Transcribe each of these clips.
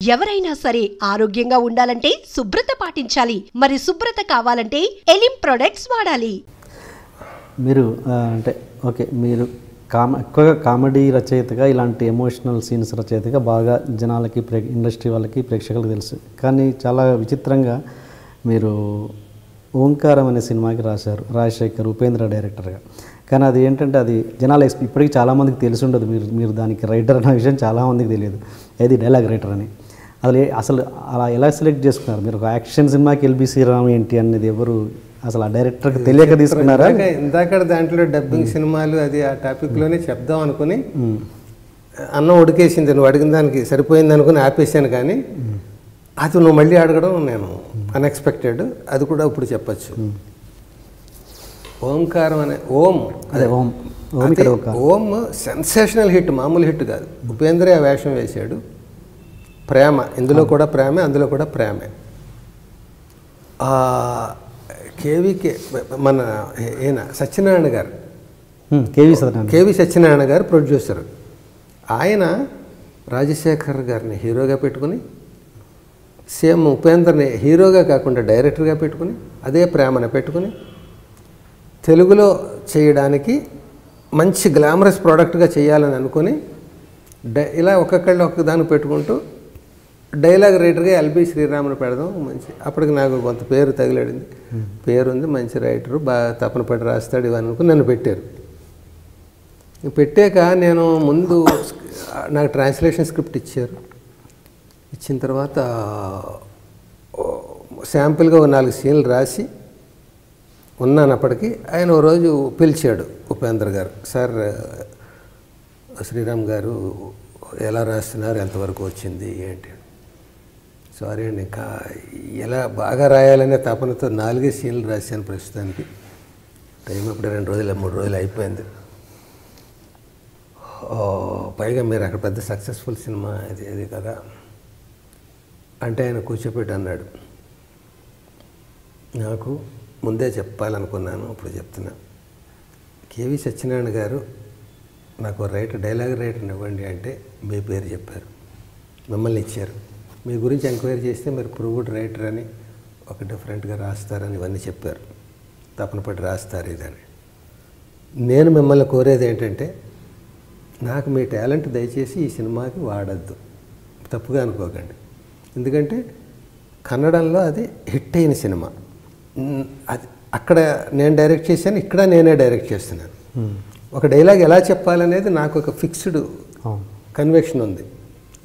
ఎవరైనా సరే ఆరోగ్యంగా ఉండాలంటే శుభ్రత పాటించాలి. మరి శుభ్రత కావాలంటే ఎలిం ప్రొడక్ట్స్ వాడాలి. మీరు అంటే ఓకే, మీరు ఎక్కువగా కామెడీ రచయితగా, ఇలాంటి ఎమోషనల్ సీన్స్ రచయితగా బాగా జనాలకి, ఇండస్ట్రీ వాళ్ళకి, ప్రేక్షకులకు తెలుసు. కానీ చాలా విచిత్రంగా మీరు ఓంకారం అనే సినిమాకి రాశారు, రాజశేఖర్ ఉపేంద్ర డైరెక్టర్గా. కానీ అది ఏంటంటే అది జనాలు ఇప్పటికీ చాలామందికి తెలిసి ఉండదు. మీరు దానికి రైటర్ అనే విషయం చాలామందికి తెలియదు, ఏది డైలాగ్ రైటర్ అని. అసలు అలా ఎలా సెలెక్ట్ చేసుకున్నారు మీరు? ఒక యాక్షన్ సినిమాకి ఎల్బి శ్రీరామ్ ఏంటి అనేది ఎవరు అసలు ఆ డైరెక్టర్కి తెలియక తీసుకున్నారా? ఇందాక దాంట్లో డబ్బింగ్ సినిమాలు అది ఆ టాపిక్లోనే చెప్దాం అనుకుని అన్నం ఉడికేసింది, నువ్వు అడిగిన దానికి సరిపోయింది అనుకుని ఆపేసాను. కానీ అది నువ్వు మళ్ళీ అడగడం నేను అన్ఎక్స్పెక్టెడ్. అది కూడా ఇప్పుడు చెప్పచ్చు. ఓంకారం అనే ఓం సెన్సేషనల్ హిట్, మామూలు హిట్ కాదు. ఉపేంద్ర ఆ వేషం వేశాడు. ప్రేమ, ఇందులో కూడా ప్రేమే, అందులో కూడా ప్రేమే. కేవీకే మన ఈయన సత్యనారాయణ గారు, కేవి సత్యనారాయణ గారు ప్రొడ్యూసర్. ఆయన రాజశేఖర్ గారిని హీరోగా పెట్టుకుని, సేమ్ ఉపేంద్రని హీరోగా కాకుండా డైరెక్టర్గా పెట్టుకుని, అదే ప్రేమను పెట్టుకుని తెలుగులో చేయడానికి మంచి గ్లామరస్ ప్రోడక్ట్గా చేయాలని అనుకుని ఇలా ఒక్కొక్కళ్ళు ఒక్కదాన్ని పెట్టుకుంటూ డైలాగ్ రైటర్గా ఎల్బి శ్రీరాముని పెడదాం. మంచి అప్పటికి నాకు కొంత పేరు తగిలాడింది, పేరు ఉంది, మంచి రైటరు, బాగా తపన పడి రాస్తాడు ఇవన్నీ అనుకుని నన్ను పెట్టారు. పెట్టాక నేను ముందు నాకు ట్రాన్స్లేషన్ స్క్రిప్ట్ ఇచ్చారు. ఇచ్చిన తర్వాత శాంపుల్గా 4 సీన్లు రాసి ఉన్నానప్పటికీ ఆయన ఓ రోజు పిలిచాడు ఉపేంద్ర గారు. సార్, శ్రీరామ్ గారు ఎలా రాస్తున్నారు, ఎంతవరకు వచ్చింది ఏంటి? సారీ అండి, ఇంకా ఎలా బాగా రాయాలనే తపనతో 4 సీన్లు రాశాను ప్రస్తుతానికి. టైం అప్పుడు 2 రోజులు 3 రోజులు అయిపోయింది. పైగా మీరు అక్కడ పెద్ద సక్సెస్ఫుల్ సినిమా అది కదా అంటే ఆయన కూర్చోపెట్టి అన్నాడు, నాకు ముందే చెప్పాలనుకున్నాను, ఇప్పుడు చెప్తున్నా. కేవి సత్యనారాయణ గారు నాకు డైలాగ్ రైటర్ని ఇవ్వండి అంటే మీ పేరు చెప్పారు, మిమ్మల్ని ఇచ్చారు. మీ గురించి ఎంక్వైరీ చేస్తే మీరు ప్రూవ్డ్ రైటర్ అని, ఒక డిఫరెంట్గా రాస్తారని ఇవన్నీ చెప్పారు, తపన పడి రాస్తారు ఇదని. నేను మిమ్మల్ని కోరేది ఏంటంటే, నాకు మీ టాలెంట్ దయచేసి ఈ సినిమాకి వాడద్దు, తప్పుగా అనుకోకండి. ఎందుకంటే కన్నడంలో అది హిట్ అయిన సినిమా. అది అక్కడ నేను డైరెక్ట్ చేశాను, ఇక్కడ నేనే డైరెక్ట్ చేస్తున్నాను. ఒక డైలాగ్ ఎలా చెప్పాలనేది నాకు ఒక ఫిక్స్డ్ కన్వెక్షన్ ఉంది.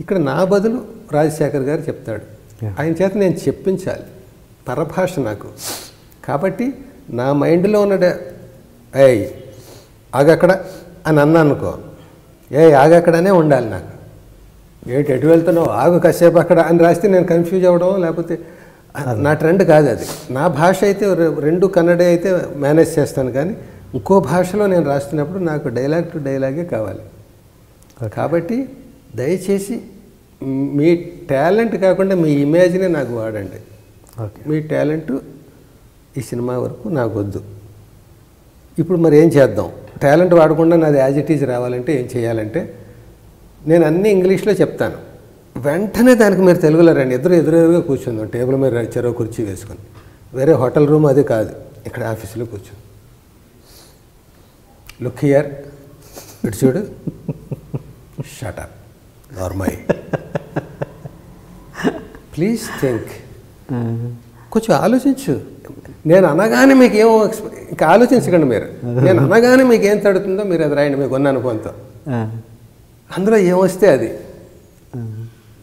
ఇక్కడ నా బదులు రాజశేఖర్ గారు చెప్తాడు, ఆయన చేత నేను చెప్పించాలి. పరభాష నాకు కాబట్టి నా మైండ్లో ఉన్న ఏయ్ ఆగక్కడ అని అన్నా అనుకో, ఆగక్కడనే ఉండాలి. నాకు ఏంటి ఎటు వెళ్తున్నావు, ఆగు కాసేపు అక్కడ అని రాస్తే నేను కన్ఫ్యూజ్ అవ్వడం, లేకపోతే నా ట్రెండ్ కాదు అది. నా భాష అయితే 2 కన్నడే అయితే మేనేజ్ చేస్తాను, కానీ ఇంకో భాషలో నేను రాస్తున్నప్పుడు నాకు డైలాగ్ టు డైలాగే కావాలి. కాబట్టి దయచేసి మీ టాలెంట్ కాకుండా మీ ఇమేజ్నే నాకు వాడండి. మీ టాలెంట్ ఈ సినిమా వరకు నాకు వద్దు. ఇప్పుడు మరి ఏం చేద్దాం? టాలెంట్ వాడకుండా నాది యాజ్ ఇట్ ఈజ్ రావాలంటే ఏం చేయాలంటే, నేను అన్నీ ఇంగ్లీష్లో చెప్తాను, వెంటనే దానికి మీరు తెలుగులో రండి. ఎదురుగా కూర్చుందాం, టేబుల్ మీద చెరో కుర్చీ వేసుకొని. వేరే హోటల్ రూమ్ అది కాదు, ఇక్కడ ఆఫీసులో కూర్చుంది. లుక్ హియర్, ఇటు చూడు, shut up normal, please think, కొంచెం ఆలోచించు. నేను అనగానే మీకు ఏమో ఇంకా ఆలోచించకండి మీరు. నేను అనగానే మీకు ఏం తడుతుందో మీరు అది రాయండి, మీకు ఉన్న అనుభవంతో. అందులో ఏమొస్తే అది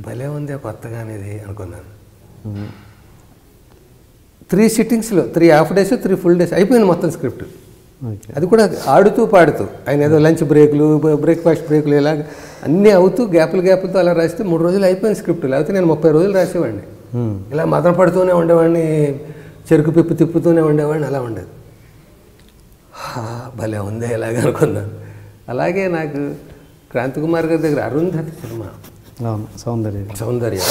భలే ఉంది కొత్తగా అనేది అనుకున్నాను. 3 సిట్టింగ్స్లో 3 హాఫ్ డేస్ 3 ఫుల్ డేస్ అయిపోయింది మొత్తం స్క్రిప్ట్. అది కూడా ఆడుతూ పాడుతూ, ఆయన ఏదో లంచ్ బ్రేకులు, బ్రేక్ఫాస్ట్ బ్రేకులు, ఇలా అన్నీ అవుతూ గ్యాపులతో అలా రాస్తే 3 రోజులు అయిపోయింది స్క్రిప్ట్. లేకపోతే నేను 30 రోజులు రాసేవాడిని. ఇలా మదన పడుతూనే ఉండేవాడిని, చెరుకు పిప్పు తిప్పుతూనే ఉండేవాడిని, అలా ఉండేది. భలే ఉందే ఇలాగ అనుకున్నాను. అలాగే నాకు క్రాంతి కుమార్ గారి దగ్గర అరుంధతి సినిమా, సౌందర్య,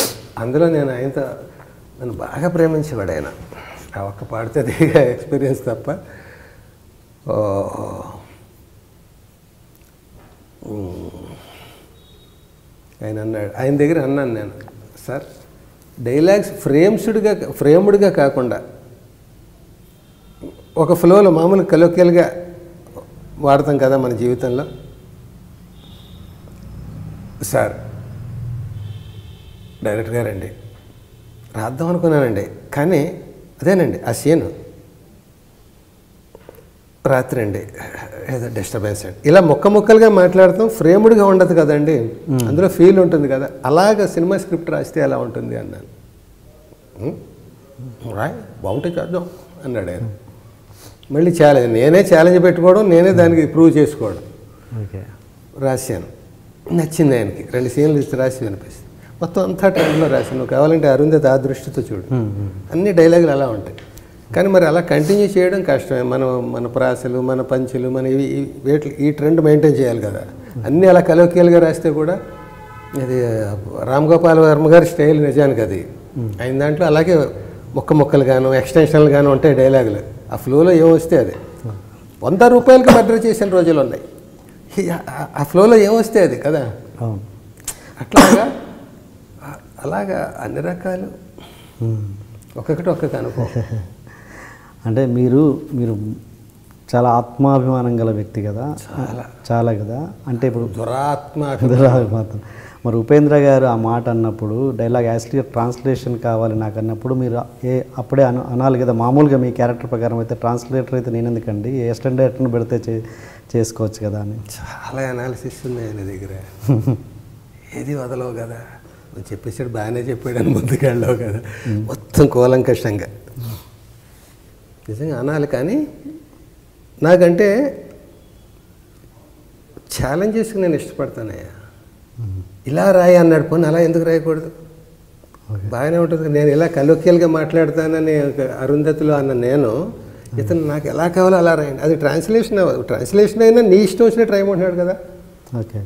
అందులో నేను ఆయనతో నన్ను బాగా ప్రేమించేవాడు. ఆయన ఆ ఒక్క పాడితే అదేగా ఎక్స్పీరియన్స్ తప్ప. ఆయన అన్నాడు, ఆయన దగ్గర అన్నాను నేను, సార్ డైలాగ్స్ ఫ్రేమ్డ్గా కాకుండా ఒక ఫ్లోలో మామూలు కలోక్యల్గా వాడతాం కదా మన జీవితంలో. సార్ డైరెక్టర్ గారండి రాద్దాం అనుకున్నానండి, కానీ అదేనండి ఆ సీను రాత్రి అండి ఏదో డిస్టర్బెన్స్ అండి, ఇలా ముక్కలుగా మాట్లాడతాం. ఫ్రేమ్డ్గా ఉండదు కదండి, అందులో ఫీల్ ఉంటుంది కదా. అలాగ సినిమా స్క్రిప్ట్ రాస్తే ఎలా ఉంటుంది అన్నాను. రాయ్ బాగుంటే చేద్దాం అన్నాడు ఆయన. మళ్ళీ ఛాలెంజ్, నేనే ఛాలెంజ్ పెట్టుకోవడం, నేనే దానికి ప్రూవ్ చేసుకోవడం. రాశాను, నచ్చింది ఆయనకి. 2 సీన్లు ఇస్తే రాసి వినిపిస్తుంది. మొత్తం అంతా టైంలో రాశాను. నువ్వు కావాలంటే అరుంధతి ఆ దృష్టితో చూడు, అన్ని డైలాగులు అలా ఉంటాయి. కానీ మరి అలా కంటిన్యూ చేయడం కష్టమే. మన ప్రాసలు, మన పంచులు, మన ఈ ట్రెండ్ మెయింటైన్ చేయాలి కదా. అన్నీ అలా కలోకియల్గా రాస్తే కూడా అది రామ్ గోపాల్ వర్మ గారి స్టైల్ నిజానికి. అది ఆయన దాంట్లో అలాగే ముక్కలు గాను ఎక్స్టెన్షన్లు గాను ఉంటాయి డైలాగులు. ఆ ఫ్లోలో ఏమొస్తే అది 100 రూపాయలకి మర్డర్ చేసిన రోజులు ఉన్నాయి. ఆ ఫ్లోలో ఏమొస్తే అది కదా. అలాగా అన్ని రకాలు ఒక్కొక్కటి ఒక్కొక్క అనుభవం. అంటే మీరు చాలా ఆత్మాభిమానం గల వ్యక్తి కదా, చాలా కదా. అంటే ఇప్పుడు దురాత్మాభిమానం. మరి ఉపేంద్ర గారు ఆ మాట అన్నప్పుడు డైలాగ్ యాక్చువల్గా ట్రాన్స్లేషన్ కావాలి నాకు అన్నప్పుడు మీరు అప్పుడే అనాలి కదా. మామూలుగా మీ క్యారెక్టర్ ప్రకారం అయితే ట్రాన్స్లేటర్ అయితే నేను ఎందుకండి అసిస్టెంట్ డైరెక్టర్ని పెడితే చేసుకోవచ్చు కదా అని. చాలా అనాలిసిస్ ఉంది ఆయన దగ్గర. ఏది వదలవు కదా, చెప్పేసాడు బాగానే చెప్పాడు అని ముందుకు వెళ్ళవు కదా. మొత్తం కూలంకషంగా నిజంగా అనాలి. కానీ నాకంటే ఛాలెంజెస్కి నేను ఇష్టపడతానయ్యా. ఇలా రాయి అన్నాడు, పోనీ అలా ఎందుకు రాయకూడదు, బాగానే ఉంటుంది. నేను ఇలా కలోక్యల్గా మాట్లాడతానని అరుంధతిలో అన్న నేను, ఇతను నాకు ఎలా కావాలో అలా రాయండి. అది ట్రాన్స్లేషన్ అయినా నీ ఇష్టం వచ్చినట్టు రాయమంటున్నాడు కదా. ఓకే,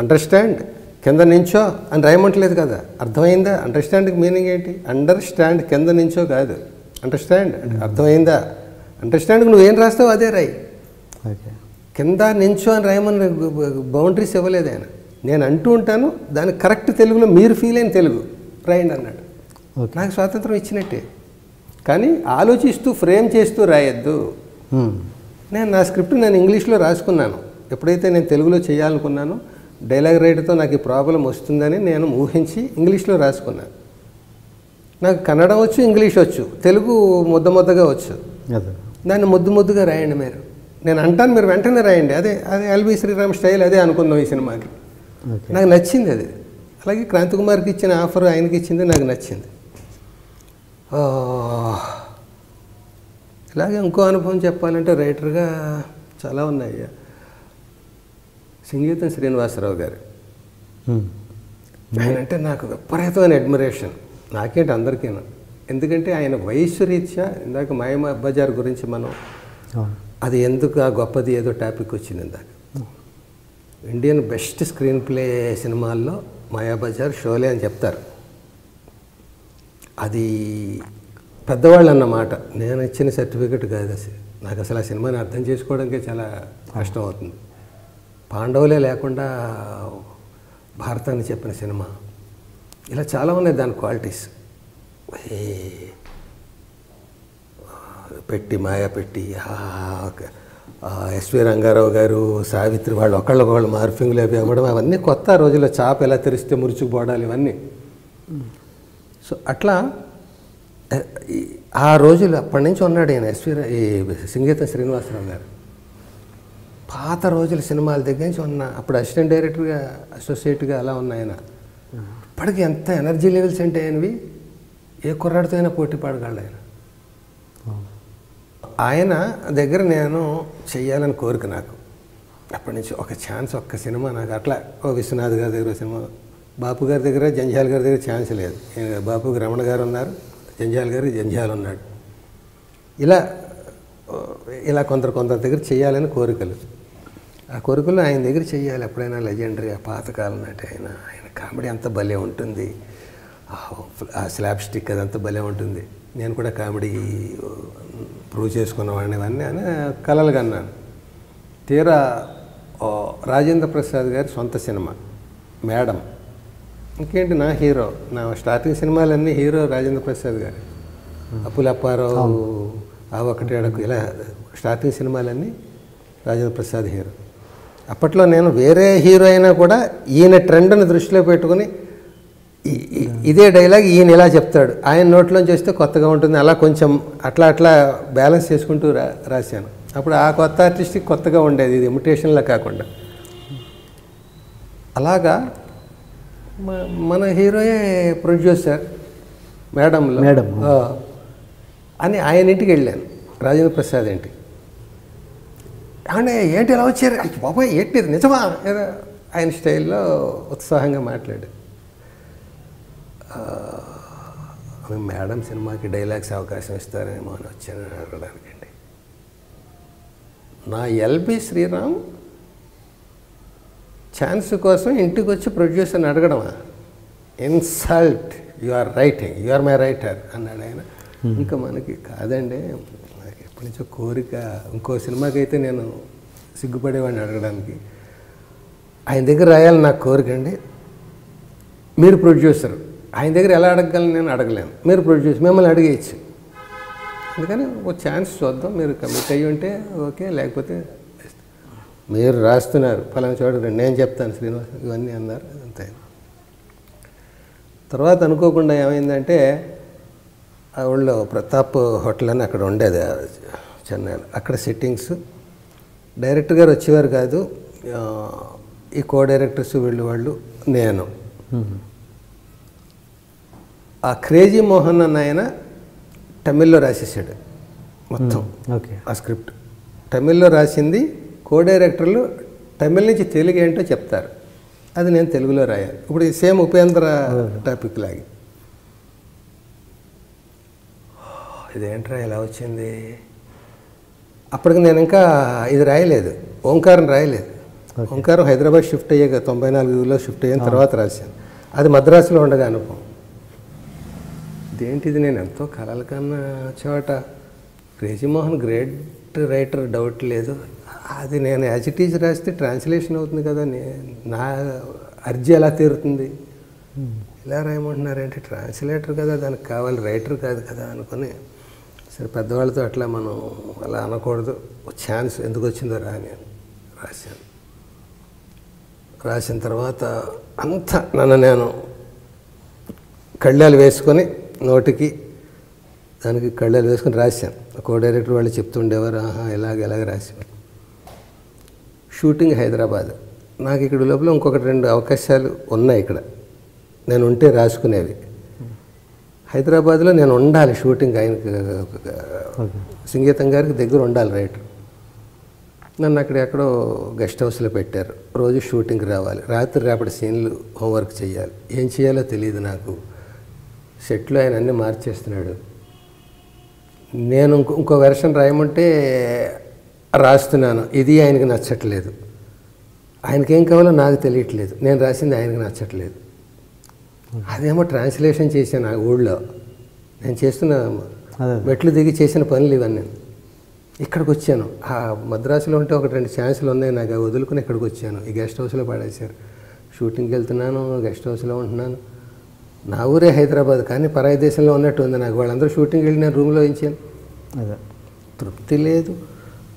అండర్స్టాండ్ కింద నించో అని రాయమంటలేదు కదా. అర్థమైందా? అండర్స్టాండ్కి మీనింగ్ ఏంటి? అండర్స్టాండ్ కింద నించో కాదు, అండర్స్టాండ్ అర్థమైందా. అండర్స్టాండ్కి నువ్వేం రాస్తావు అదే రాయి. కింద నించో అని రాయమని బౌండరీస్ ఇవ్వలేదు ఆయన. నేను అంటూ ఉంటాను, దానికి కరెక్ట్ తెలుగులో మీరు ఫీల్ అయిన తెలుగు రాయండి అన్నాడు. నాకు స్వాతంత్రం ఇచ్చినట్టే. కానీ ఆలోచిస్తూ ఫ్రేమ్ చేస్తూ రాయొద్దు. నేను నా స్క్రిప్ట్ నేను ఇంగ్లీష్లో రాసుకున్నాను. ఎప్పుడైతే నేను తెలుగులో చేయాలనుకున్నానో డైలాగ్ రైటర్తో నాకు ఈ ప్రాబ్లం వస్తుందని నేను ఊహించి ఇంగ్లీష్లో రాసుకున్నాను. నాకు కన్నడ వచ్చు, ఇంగ్లీష్ వచ్చు, తెలుగు ముద్దగా వచ్చు. దాన్ని ముద్దుగా రాయండి మీరు. నేను అంటాను, మీరు వెంటనే రాయండి. అదే ఎల్వి శ్రీరామ్ స్టైల్, అదే అనుకుందాం ఈ సినిమాకి. నాకు నచ్చింది అది. అలాగే క్రాంతి కుమార్కి ఇచ్చిన ఆఫర్ ఆయనకి ఇచ్చింది నాకు నచ్చింది. ఇలాగే ఇంకో అనుభవం చెప్పాలంటే రైటర్గా చాలా ఉన్నాయి. సంగీతం శ్రీనివాసరావు గారు, ఆయన అంటే నాకు విపరీతమైన అడ్మిరేషన్. నాకేంటి అందరికీనా. ఎందుకంటే ఆయన వయస్సు రీత్యా, ఇందాక మాయాబజార్ గురించి మనం అది ఎందుకు ఆ గొప్పది ఏదో టాపిక్ వచ్చింది ఇందాక. ఇండియన్ బెస్ట్ స్క్రీన్ ప్లే సినిమాల్లో మాయాబజార్, షోలే అని చెప్తారు. అది పెద్దవాళ్ళు అన్నమాట, నేను ఇచ్చిన సర్టిఫికెట్ కాదు. నాకు అసలు ఆ సినిమాని అర్థం చేసుకోవడానికే చాలా కష్టం అవుతుంది. పాండవులే లేకుండా భారతాన్ని చెప్పిన సినిమా. ఇలా చాలా ఉన్నాయి దాని క్వాలిటీస్. పెట్టి మాయా పెట్టి, ఎస్వి రంగారావు గారు, సావిత్రి వాళ్ళు ఒకళ్ళొకళ్ళు మార్ఫింగ్లు అవి అవ్వడం, అవన్నీ కొత్త రోజుల్లో. చాప ఎలా తెరిస్తే మురుచుకుపోవడాలు ఇవన్నీ. సో అట్లా ఆ రోజులు అప్పటి నుంచి ఉన్నాడు ఆయన ఈ సంగీతం శ్రీనివాసరావు గారు. పాత రోజుల సినిమాల దగ్గర నుంచి ఉన్న, అప్పుడు అసిస్టెంట్ డైరెక్టర్గా, అసోసియేట్గా అలా ఉన్న ఆయన. ఇప్పటికి ఎంత ఎనర్జీ లెవెల్స్ అంటే ఆయనవి, ఏ కుర్రాడితో అయినా పోటీ పడగలడు ఆయన. ఆయన దగ్గర నేను చెయ్యాలని కోరిక నాకు అప్పటి నుంచి. ఒక ఛాన్స్, ఒక్క సినిమా నాకు అట్లా. విశ్వనాథ్ గారి దగ్గర సినిమా, బాపు గారి దగ్గర, జంజాల్ గారి దగ్గర ఛాన్స్ లేదు. బాపుకి రమణ గారు ఉన్నారు, జంజాల్ ఉన్నాడు. ఇలా కొందరు దగ్గర చేయాలని కోరికలు. ఆ కోరికలు ఆయన దగ్గర చేయాలి ఎప్పుడైనా. లెజెండరీ, ఆ పాతకాలం నాటి ఆయన కామెడీ అంత భలే ఉంటుంది. ఆ స్లాబ్ స్టిక్ అదంతా భలే ఉంటుంది. నేను కూడా కామెడీ ప్రూవ్ చేసుకున్నవాడిని ఇవన్నీ అని కలలుగా అన్నాను. తీరా రాజేంద్ర ప్రసాద్ గారి సొంత సినిమా మేడం, ఇంకేంటి నా హీరో, నా స్టార్టింగ్ సినిమాలన్నీ హీరో రాజేంద్ర ప్రసాద్ గారు. అప్పులప్పారావు, ఆ ఒకటి అడకు, ఇలా స్టార్టింగ్ సినిమాలన్నీ రాజేంద్ర ప్రసాద్ హీరో. అప్పట్లో నేను వేరే హీరో అయినా కూడా ఈయన ట్రెండ్ని దృష్టిలో పెట్టుకుని ఇదే డైలాగ్ ఈయన ఇలా చెప్తాడు, ఆయన నోట్లోంచి వస్తే కొత్తగా ఉంటుంది, అలా కొంచెం అట్లా బ్యాలెన్స్ చేసుకుంటూ రాశాను. అప్పుడు ఆ కొత్త ఆర్టిస్ట్కి కొత్తగా ఉండేది, ఇది ఇమిటేషన్లా కాకుండా. అలాగా మన హీరోయే ప్రొడ్యూసర్ మేడంలో అని ఆయన ఇంటికి వెళ్ళాను, రాజేంద్ర ప్రసాద్ ఇంటికి. అంటే ఏంటి ఎలా వచ్చారు, బాబాయ్ ఏంటి నిజమా, ఆయన స్టైల్లో ఉత్సాహంగా మాట్లాడాడు. మేడం సినిమాకి డైలాగ్స్ అవకాశం ఇస్తారేమో అని వచ్చాను అడగడానికండి. నా ఎల్బి శ్రీరామ్ ఛాన్స్ కోసం ఇంటికి వచ్చి ప్రొడ్యూసర్ని అడగడమా, insult, you are writing, you are my writer అన్నాడు ఆయన. ఇంకా మనకి కాదండి, నాకు ఎప్పటి నుంచో కోరిక, ఇంకో సినిమాకి అయితే నేను సిగ్గుపడేవాడిని అడగడానికి, ఆయన దగ్గర రాయాలని నాకు కోరిక అండి. మీరు ప్రొడ్యూసర్, ఆయన దగ్గర ఎలా అడగగలను, నేను అడగలేను, మీరు ప్రొడ్యూసర్, మిమ్మల్ని అడిగేయచ్చు. అందుకని ఒక ఛాన్స్ చూద్దాం, మీరు కమిట్ అయ్యి ఉంటే ఓకే, లేకపోతే మీరు రాస్తున్నారు ఫలానా చోట రండి, నేను చెప్తాను శ్రీనివాస్, ఇవన్నీ అన్నారు. అంతే. తర్వాత అనుకోకుండా ఏమైందంటే ఆ ఊళ్ళో ప్రతాప్ హోటల్ అని అక్కడ ఉండేది చెన్నైలో, అక్కడ సెట్టింగ్స్, డైరెక్టర్ గారు వచ్చేవారు కాదు, ఈ కో డైరెక్టర్స్ వాళ్ళు నేను. ఆ క్రేజీ మోహన్ అన్న ఆయన తమిళ్లో రాసేసాడు మొత్తం. ఆ స్క్రిప్ట్ తమిళ్లో రాసింది, కో డైరెక్టర్లు తమిళ్ నుంచి తెలుగు ఏంటో చెప్తారు, అది నేను తెలుగులో రాయాలి. ఇప్పుడు ఈ సేమ్ ఉపేంద్ర టాపిక్ లాగి, ఇదేంట్రా ఇలా వచ్చింది. అప్పటికి నేను ఇంకా ఇది రాయలేదు, ఓంకారం రాయలేదు. ఓంకారం హైదరాబాద్ షిఫ్ట్ అయ్యాక 94లో షిఫ్ట్ అయిన తర్వాత రాశాను, అది మద్రాసులో ఉండగా అనుభవం. ఇదేంటిది, నేను ఎంతో కలల కన్నా చోట crazy Mohan great writer, doubt లేదు. అది నేను యాజ్ ఇట్ ఈజ్ రాస్తే ట్రాన్స్లేషన్ అవుతుంది కదా, నా అర్జీ ఎలా తీరుతుంది, ఇలా రాయమంటున్నారేంటి, ట్రాన్స్లేటర్ కదా దానికి కావాలి, రైటర్ కాదు కదా అనుకుని, సరే పెద్దవాళ్ళతో అట్లా మనం అలా అనకూడదు, ఛాన్స్ ఎందుకు వచ్చిందో రా అని రాశాను. రాసిన తర్వాత అంతా నన్ను నేను కళ్ళాలు వేసుకొని, నోటికి దానికి కళ్ళాలు వేసుకొని రాశాను. కో డైరెక్టర్ వాళ్ళు చెప్తుండేవారు, ఆహా ఇలాగ రాశాను. షూటింగ్ హైదరాబాద్, నాకు ఇక్కడ లోపల ఇంకొకటి 2 అవకాశాలు ఉన్నాయి ఇక్కడ, నేను ఉంటే రాసుకునేవి. హైదరాబాద్లో నేను ఉండాలి, షూటింగ్ ఆయనకి సంగీతం గారికి దగ్గర ఉండాలి రైటర్. నన్ను అక్కడ ఎక్కడో గెస్ట్ హౌస్లో పెట్టారు, రోజు షూటింగ్కి రావాలి, రాత్రి రేపటి సీన్లు హోంవర్క్ చేయాలి. ఏం చేయాలో తెలియదు నాకు. సెట్లో ఆయన అన్నీ మార్చేస్తున్నాడు. నేను ఇంకో వెర్షన్ రాయమంటే రాస్తున్నాను, ఇది ఆయనకి నచ్చట్లేదు. ఆయనకేం కావాలో నాకు తెలియట్లేదు, నేను రాసింది ఆయనకి నచ్చట్లేదు. అదేమో ట్రాన్స్లేషన్ చేశాను ఆ ఊళ్ళో, నేను చేస్తున్న మెట్లు దిగి చేసిన పనులు ఇవన్నీ. ఇక్కడికి వచ్చాను, ఆ మద్రాసులో ఉంటే 1-2 ఛాన్సులు ఉన్నాయి నాకు, వదులుకుని ఇక్కడికి వచ్చాను. ఈ గెస్ట్ హౌస్లో పడేశారు. షూటింగ్కి వెళ్తున్నాను, గెస్ట్ హౌస్లో ఉంటున్నాను. నా ఊరే హైదరాబాద్, కానీ పరాయి దేశంలో ఉన్నట్టు ఉంది నాకు. వాళ్ళందరూ షూటింగ్కి వెళ్ళి నేను రూమ్లో ఇచ్చాను. తృప్తి లేదు,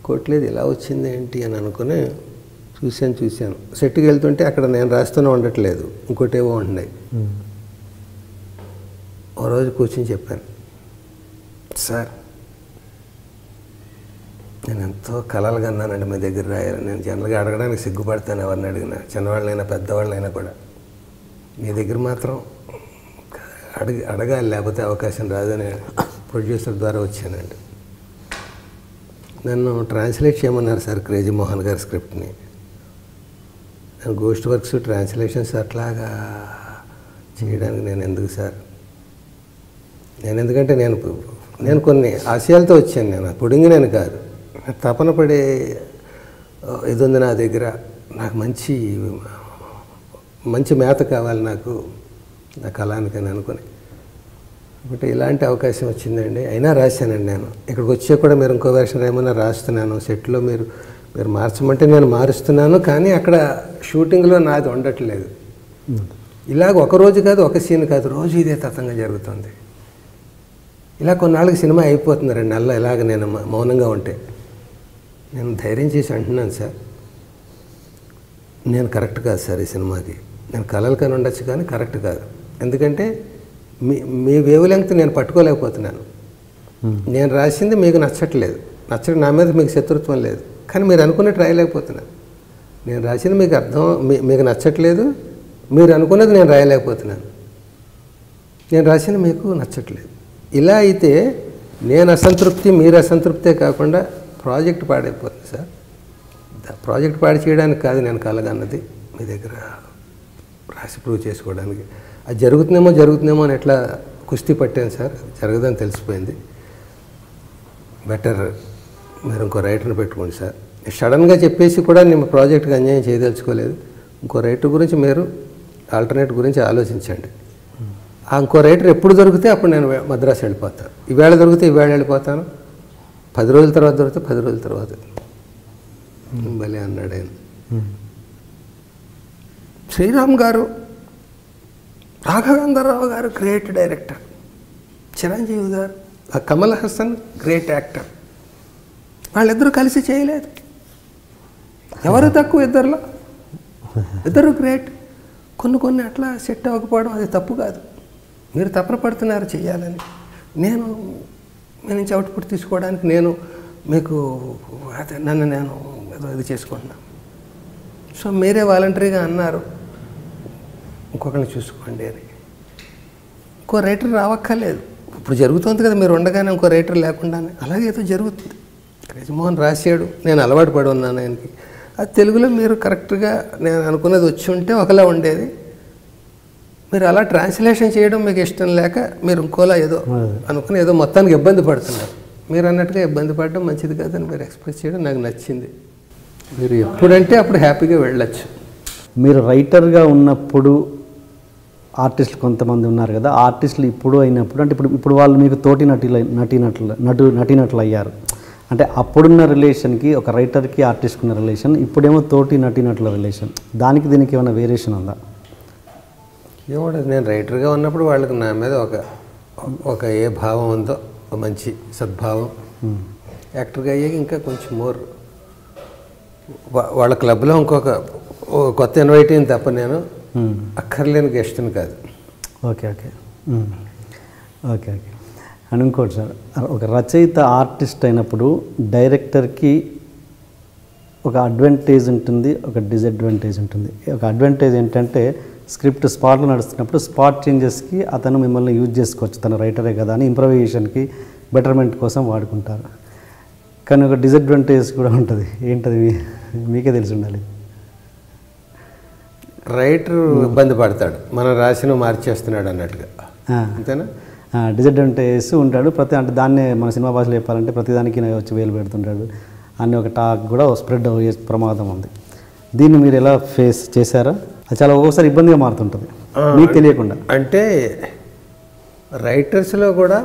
కొట్టలేదు, ఇలా వచ్చింది ఏంటి అని అనుకుని చూశాను. సెట్కి వెళ్తుంటే అక్కడ నేను రాస్తూనే ఉండట్లేదు, ఇంకోటేవో ఉంటున్నాయి. ఓ రోజు కూర్చొని చెప్పాను, సార్ నేను ఎంతో కలలు కన్నానండి మీ దగ్గర రాయాలని. నేను జనరల్గా అడగడానికి సిగ్గుపడతాను ఎవరిని అడిగినా, చిన్నవాళ్ళైనా పెద్దవాళ్ళైనా కూడా. మీ దగ్గర మాత్రం అడగాలి, లేకపోతే అవకాశం రాదని ప్రొడ్యూసర్ ద్వారా వచ్చానండి. నన్ను ట్రాన్స్లేట్ చేయమన్నారు సార్ క్రేజీ మోహన్ గారి స్క్రిప్ట్ని. నేను గోస్ట్ వర్క్స్, ట్రాన్స్లేషన్స్ అట్లాగా చేయడానికి నేను ఎందుకు సార్, ఎందుకంటే నేను కొన్ని ఆశయాలతో వచ్చాను. నేను పుడింగి నేను కాదు, తపన పడే ఇది ఉంది నా దగ్గర. నాకు మంచి మేత కావాలి నాకు, నా కళానికని అనుకుని. బట్ ఇలాంటి అవకాశం వచ్చిందండి. అయినా రాశానండి నేను. ఇక్కడికి వచ్చే కూడా మీరు ఇంకో వెర్షన్ ఏమైనా రాస్తున్నాను, సెట్లో మీరు మార్చమంటే నేను మారుస్తున్నాను, కానీ అక్కడ షూటింగ్లో నాది ఉండట్లేదు. ఇలాగ ఒక రోజు కాదు, ఒక సీన్ కాదు, రోజు ఇదే తతంగా జరుగుతుంది. ఇలా కొన్నాళ్ళకి సినిమా అయిపోతుంది, 2 నెలలు ఇలాగ నేను మౌనంగా ఉంటే. నేను ధైర్యం చేసి అంటున్నాను సార్, నేను కరెక్ట్ కాదు సార్ ఈ సినిమాకి. నేను కలలు కానీ ఉండొచ్చు కానీ కరెక్ట్ కాదు. ఎందుకంటే మీ వేవ్ లెంగ్త్ నేను పట్టుకోలేకపోతున్నాను. నేను రాసింది మీకు నచ్చట్లేదు, నా మీద మీకు శత్రుత్వం లేదు, కానీ మీరు అనుకున్నట్టు రాయలేకపోతున్నాను. నేను రాసింది మీకు మీకు నచ్చట్లేదు, మీరు అనుకున్నది నేను రాయలేకపోతున్నాను. నేను రాసింది మీకు నచ్చట్లేదు. ఇలా అయితే నేను అసంతృప్తి, మీరు అసంతృప్తే కాకుండా ప్రాజెక్ట్ పాడైపోతుంది సార్. ప్రాజెక్ట్ పాడు చేయడానికి కాదు నేను కలగన్నది, మీ దగ్గర రాసి ప్రూవ్ చేసుకోవడానికి. అది జరుగుతుందేమో అని ఎట్లా కుస్తీ పట్టాను సార్, జరగదని తెలిసిపోయింది. బెటర్ మీరు ఇంకో రైటర్ని పెట్టుకోండి సార్. సడన్గా చెప్పేసి కూడా నేను ప్రాజెక్ట్కి అన్యాయం చేయదలుచుకోలేదు. ఇంకో రైటర్ గురించి మీరు ఆల్టర్నేట్ గురించి ఆలోచించండి. ఇంకో రైటర్ ఎప్పుడు దొరికితే అప్పుడు నేను మద్రాసు వెళ్ళిపోతాను. ఈవేళ దొరికితే ఈవేళ వెళ్ళిపోతాను, 10 రోజుల తర్వాత దొరికితే 10 రోజుల తర్వాత. భలే అన్నాడు ఆయన. శ్రీరామ్ గారు, రాఘవేంద్రరావు గారు గ్రేట్ డైరెక్టర్, చిరంజీవి గారు, కమల్ హాసన్ గ్రేట్ యాక్టర్. వాళ్ళిద్దరూ కలిసి చేయలేదు. ఎవరు తక్కువ ఇద్దరులో? ఇద్దరు గ్రేట్. కొన్ని అట్లా సెట్ అవ్వకపోవడం అది తప్పు కాదు. మీరు తపన పడుతున్నారు చేయాలని. నేను మీ నుంచి అవుట్పుట్ తీసుకోవడానికి నేను మీకు నన్ను నేను ఏదో ఇది చేసుకుంటున్నాను. సో మీరే వాలంటరీగా అన్నారు ఇంకొకరిని చూసుకోండి అని. ఇంకో రైటర్ రావక్కర్లేదు. ఇప్పుడు జరుగుతుంది కదా, మీరు ఉండగానే ఇంకో రైటర్ లేకుండానే అలాగే ఏదో జరుగుతుంది. రాజమోహన్ రాశాడు, నేను అలవాటు పడి ఉన్నాను ఆయనకి. అది తెలుగులో మీరు కరెక్ట్గా నేను అనుకున్నది వచ్చి ఉంటే ఒకలా ఉండేది. మీరు అలా ట్రాన్స్లేషన్ చేయడం మీకు ఇష్టం లేక మీరు ఇంకోలా ఏదో అనుకుని ఏదో మొత్తానికి ఇబ్బంది పడుతున్నారు. మీరు అన్నట్టుగా ఇబ్బంది పడడం మంచిది కాదని మీరు ఎక్స్ప్రెస్ చేయడం నాకు నచ్చింది. మీరు ఎప్పుడంటే అప్పుడు హ్యాపీగా వెళ్ళచ్చు. మీరు రైటర్గా ఉన్నప్పుడు ఆర్టిస్టులు కొంతమంది ఉన్నారు కదా, ఆర్టిస్టులు ఇప్పుడు అయినప్పుడు అంటే ఇప్పుడు వాళ్ళు మీకు తోటి నటీనటులు అయ్యారు. అంటే అప్పుడున్న రిలేషన్కి ఒక రైటర్కి ఆర్టిస్ట్కి ఉన్న రిలేషన్, ఇప్పుడేమో తోటి నటీనటుల రిలేషన్, దానికి దీనికి ఏమైనా వేరియేషన్ ఉందా? ఏముండదు. నేను రైటర్గా ఉన్నప్పుడు వాళ్ళకి నా మీద ఒక ఏ భావం ఉందో ఒక మంచి సద్భావం. యాక్టర్గా అయ్యాక ఇంకా కొంచెం మోర్ వాళ్ళ క్లబ్లో ఇంకొక కొత్త ఇన్వైట్ అయింది తప్ప నేను అక్కర్లేని గెస్ట్ని కాదు. Okay okay okay okay and ఇంకోటి సార్, ఒక రచయిత ఆర్టిస్ట్ అయినప్పుడు డైరెక్టర్కి ఒక అడ్వాంటేజ్ ఉంటుంది, ఒక డిసడ్వాంటేజ్ ఉంటుంది. ఒక అడ్వాంటేజ్ ఏంటంటే స్క్రిప్ట్ స్పాట్లో నడుస్తున్నప్పుడు స్పాట్ చేంజెస్కి అతను మిమ్మల్ని యూజ్ చేసుకోవచ్చు, తన రైటరే కదా అని ఇంప్రవైజేషన్కి బెటర్మెంట్ కోసం వాడుకుంటారు. కానీ ఒక డిసడ్వాంటేజ్ కూడా ఉంటుంది. ఏంటది మీకే తెలిసి ఉండాలి. రైటర్ ఇబ్బంది పడతాడు, మనం రాసిన మార్చేస్తున్నాడు అన్నట్టుగా, అంతేనా? డిసడ్వాంటేజెస్ ఉంటాడు అంటే దాన్నే మన సినిమా భాషలో చెప్పాలంటే ప్రతిదానికి వచ్చి వేలు పెడుతుంటాడు అని ఒక టాక్ కూడా స్ప్రెడ్ అయ్యే ప్రమాదం ఉంది. దీన్ని మీరు ఎలా ఫేస్ చేశారా? అది చాలా ఒక్కోసారి ఇబ్బందిగా మారుతుంటుంది మీకు తెలియకుండా. అంటే రైటర్స్లో కూడా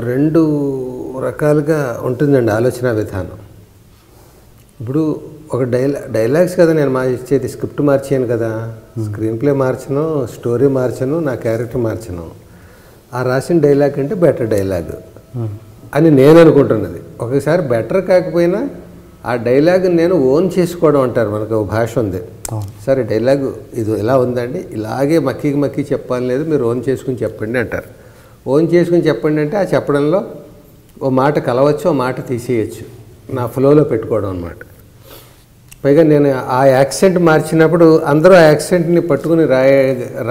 2 రకాలుగా ఉంటుందండి ఆలోచన విధానం. ఇప్పుడు ఒక డైలాగ్స్ కదా నేను ఇచ్చేది, స్క్రిప్ట్ మార్చాను కదా, స్క్రీన్ ప్లే మార్చను, స్టోరీ మార్చను, నా క్యారెక్టర్ మార్చను. ఆ రాసిన డైలాగ్ అంటే బెటర్ డైలాగ్ అని నేను అనుకుంటున్నది. ఒకసారి బెటర్ కాకపోయినా ఆ డైలాగ్ నేను ఓన్ చేసుకోవడం అంటారు, మనకు ఒక భాష ఉంది. సరే డైలాగ్ ఇది ఇలా ఉందండి, ఇలాగే మక్కి చెప్పాలి లేదు, మీరు ఓన్ చేసుకుని చెప్పండి అంటారు. ఓన్ చేసుకుని చెప్పండి అంటే ఆ చెప్పడంలో ఓ మాట కలవచ్చు, ఓ మాట తీసేయచ్చు, నా ఫ్లోలో పెట్టుకోవడం అన్నమాట. పైగా నేను ఆ యాక్సెంట్ మార్చినప్పుడు అందరూ ఆ యాక్సెంట్ని పట్టుకుని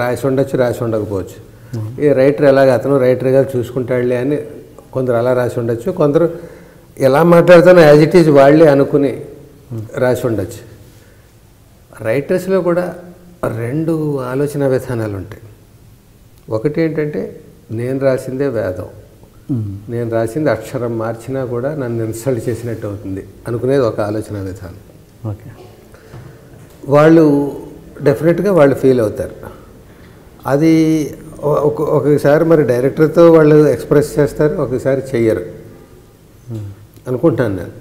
రాసి ఉండొచ్చు, రాసి ఉండకపోవచ్చు. ఈ రైటర్ ఎలాగ అతను రైటర్గా చూసుకుంటాడులే అని కొందరు అలా రాసి ఉండొచ్చు, కొందరు ఎలా మాట్లాడుతానో యాజ్ ఇట్ ఈజ్ వాళ్ళే అనుకుని రాసి ఉండొచ్చు. రైటర్స్లో కూడా 2 ఆలోచన విధానాలు ఉంటాయి. ఒకటి ఏంటంటే నేను రాసిందే వేదం, నేను రాసింది అక్షరం మార్చినా కూడా నన్ను ఇన్సల్ట్ చేసినట్టు అవుతుంది అనుకునేది ఒక ఆలోచన విధానం. ఓకే, వాళ్ళు డెఫినెట్గా వాళ్ళు ఫీల్ అవుతారు. అది ఒకసారి మరి డైరెక్టర్తో వాళ్ళు ఎక్స్ప్రెస్ చేస్తారు, ఒకసారి చెయ్యరు అనుకుంటాను నేను.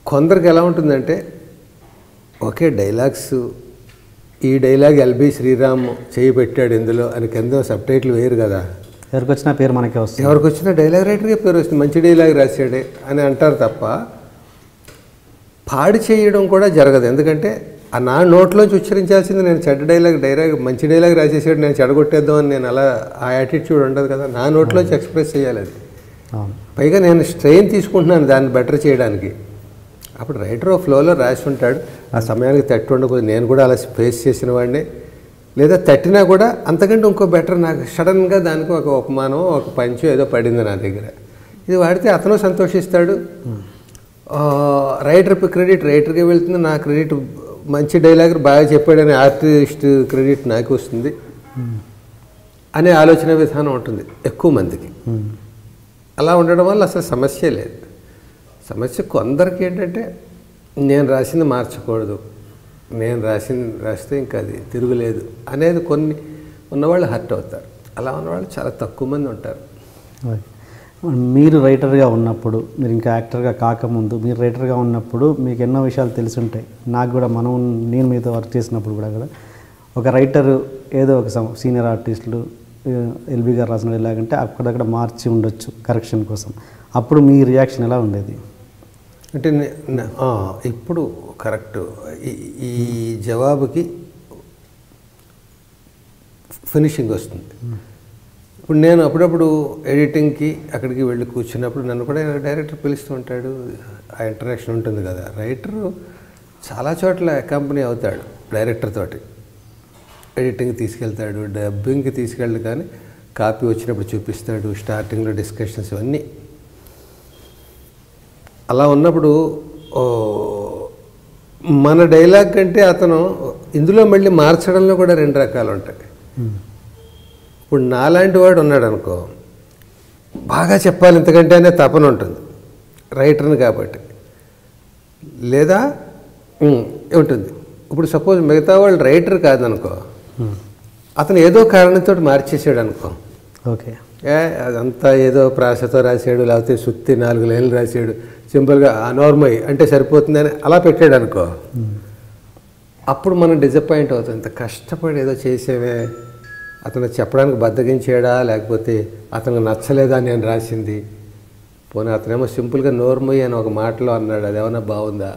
కొందరికి ఎలా ఉంటుందంటే ఓకే డైలాగ్స్, ఈ డైలాగ్ ఎల్బి శ్రీరామ్ చేయి పెట్టాడు ఇందులో అని కింద సబ్ టైటిల్ వేయరు కదా. ఎవరికి వచ్చినా పేరు మనకే వస్తుంది. ఎవరికి వచ్చినా డైలాగ్ రైటర్గా పేరు వస్తుంది, మంచి డైలాగ్ రాశాడే అని అంటారు తప్ప పాడి చేయడం కూడా జరగదు. ఎందుకంటే ఆ నా నోట్లోంచి ఉచ్చరించాల్సింది నేను చెడ్డ డైలాగ్ మంచి డైలాగ్ రాసేసాడు నేను చెడగొట్టేద్దామని నేను అలా ఆ యాటిట్యూడ్ ఉండదు కదా. నా నోట్లోంచి ఎక్స్ప్రెస్ చేయాలి అది. పైగా నేను స్ట్రెయిన్ తీసుకుంటున్నాను దాన్ని బెటర్ చేయడానికి. అప్పుడు రైటర్ ఫ్లోలో రాసి ఉంటాడు, ఆ సమయానికి తట్టి ఉండకపోతే నేను కూడా అలా ఫేస్ చేసిన వాడిని, లేదా తట్టినా కూడా అంతకంటే ఇంకో బెటర్ నాకు సడన్గా దానికి ఒక ఉపమానం ఒక పంచు ఏదో పడింది నా దగ్గర, ఇది వాడితే అతను సంతోషిస్తాడు, రైటర్ క్రెడిట్ రైటర్కి వెళ్తుంది, నా క్రెడిట్ మంచి డైలాగ్ బాగా చెప్పాడని ఆర్టిస్ట్ క్రెడిట్ నాకు వస్తుంది అనే ఆలోచన విధానం ఉంటుంది ఎక్కువ మందికి. అలా ఉండడం వల్ల అసలు సమస్య లేదు. సమస్య కొందరికి ఏంటంటే నేను రాసింది మార్చకూడదు, నేను రాస్తే ఇంకా అది తిరుగులేదు అనేది కొన్ని ఉన్నవాళ్ళు హర్ట్ అవుతారు. అలా ఉన్నవాళ్ళు చాలా తక్కువ మంది ఉంటారు. మీరు రైటర్గా ఉన్నప్పుడు, మీరు ఇంకా యాక్టర్గా కాకముందు మీరు రైటర్గా ఉన్నప్పుడు మీకు ఎన్నో విషయాలు తెలిసి ఉంటాయి. నాకు కూడా నేను మీతో వర్క్ చేసినప్పుడు కూడా ఒక రైటరు ఏదో ఒక సీనియర్ ఆర్టిస్టులు ఎల్బి గారు రాసిన ఎలాగంటే అక్కడక్కడ మార్చి ఉండొచ్చు కరెక్షన్ కోసం. అప్పుడు మీ రియాక్షన్ ఎలా ఉండేది? అంటే ఇప్పుడు కరెక్ట్ ఈ జవాబుకి ఫినిషింగ్ వస్తుంది. ఇప్పుడు నేను అప్పుడప్పుడు ఎడిటింగ్కి అక్కడికి వెళ్ళి కూర్చున్నప్పుడు నన్ను కూడా డైరెక్టర్ పిలుస్తూ ఉంటాడు, ఆ ఇంటరాక్షన్ ఉంటుంది కదా. రైటరు చాలా చోట్ల కంపెనీ అవుతాడు డైరెక్టర్ తోటి, ఎడిటింగ్ తీసుకెళ్తాడు, డబ్బింగ్కి తీసుకెళ్ళి కానీ కాపీ వచ్చినప్పుడు చూపిస్తాడు, స్టార్టింగ్లో డిస్కషన్స్ ఇవన్నీ. అలా ఉన్నప్పుడు మన డైలాగ్ కంటే అతను ఇందులో మళ్ళీ మార్చడంలో కూడా రెండు రకాలు ఉంటాయి. ఇప్పుడు నాలాంటి వాడు ఉన్నాడు అనుకో, బాగా చెప్పాలి ఇంతకంటే అనే తపన ఉంటుంది రైటర్ని కాబట్టి, లేదా ఉంటుంది. ఇప్పుడు సపోజ్ మిగతా వాళ్ళు రైటర్ కాదనుకో, అతను ఏదో కారణంతో మార్చేసాడు అనుకో, ఓకే అదంతా ఏదో ప్రాసతో రాశాడు, లేకపోతే సుత్తి 4 లైన్లు రాశాడు, సింపుల్గా నార్మల్ అంటే సరిపోతుందని అలా పెట్టాడు అనుకో, అప్పుడు మనం డిసప్పాయింట్ అవుతాం. ఇంత కష్టపడి ఏదో చేసేవే, అతను చెప్పడానికి బద్దగించాడా లేకపోతే అతనికి నచ్చలేదా నేను రాసింది, పోనీ అతనేమో సింపుల్గా నోర్మయ్య అని ఒక మాటలో అన్నాడు, అదేమన్నా బాగుందా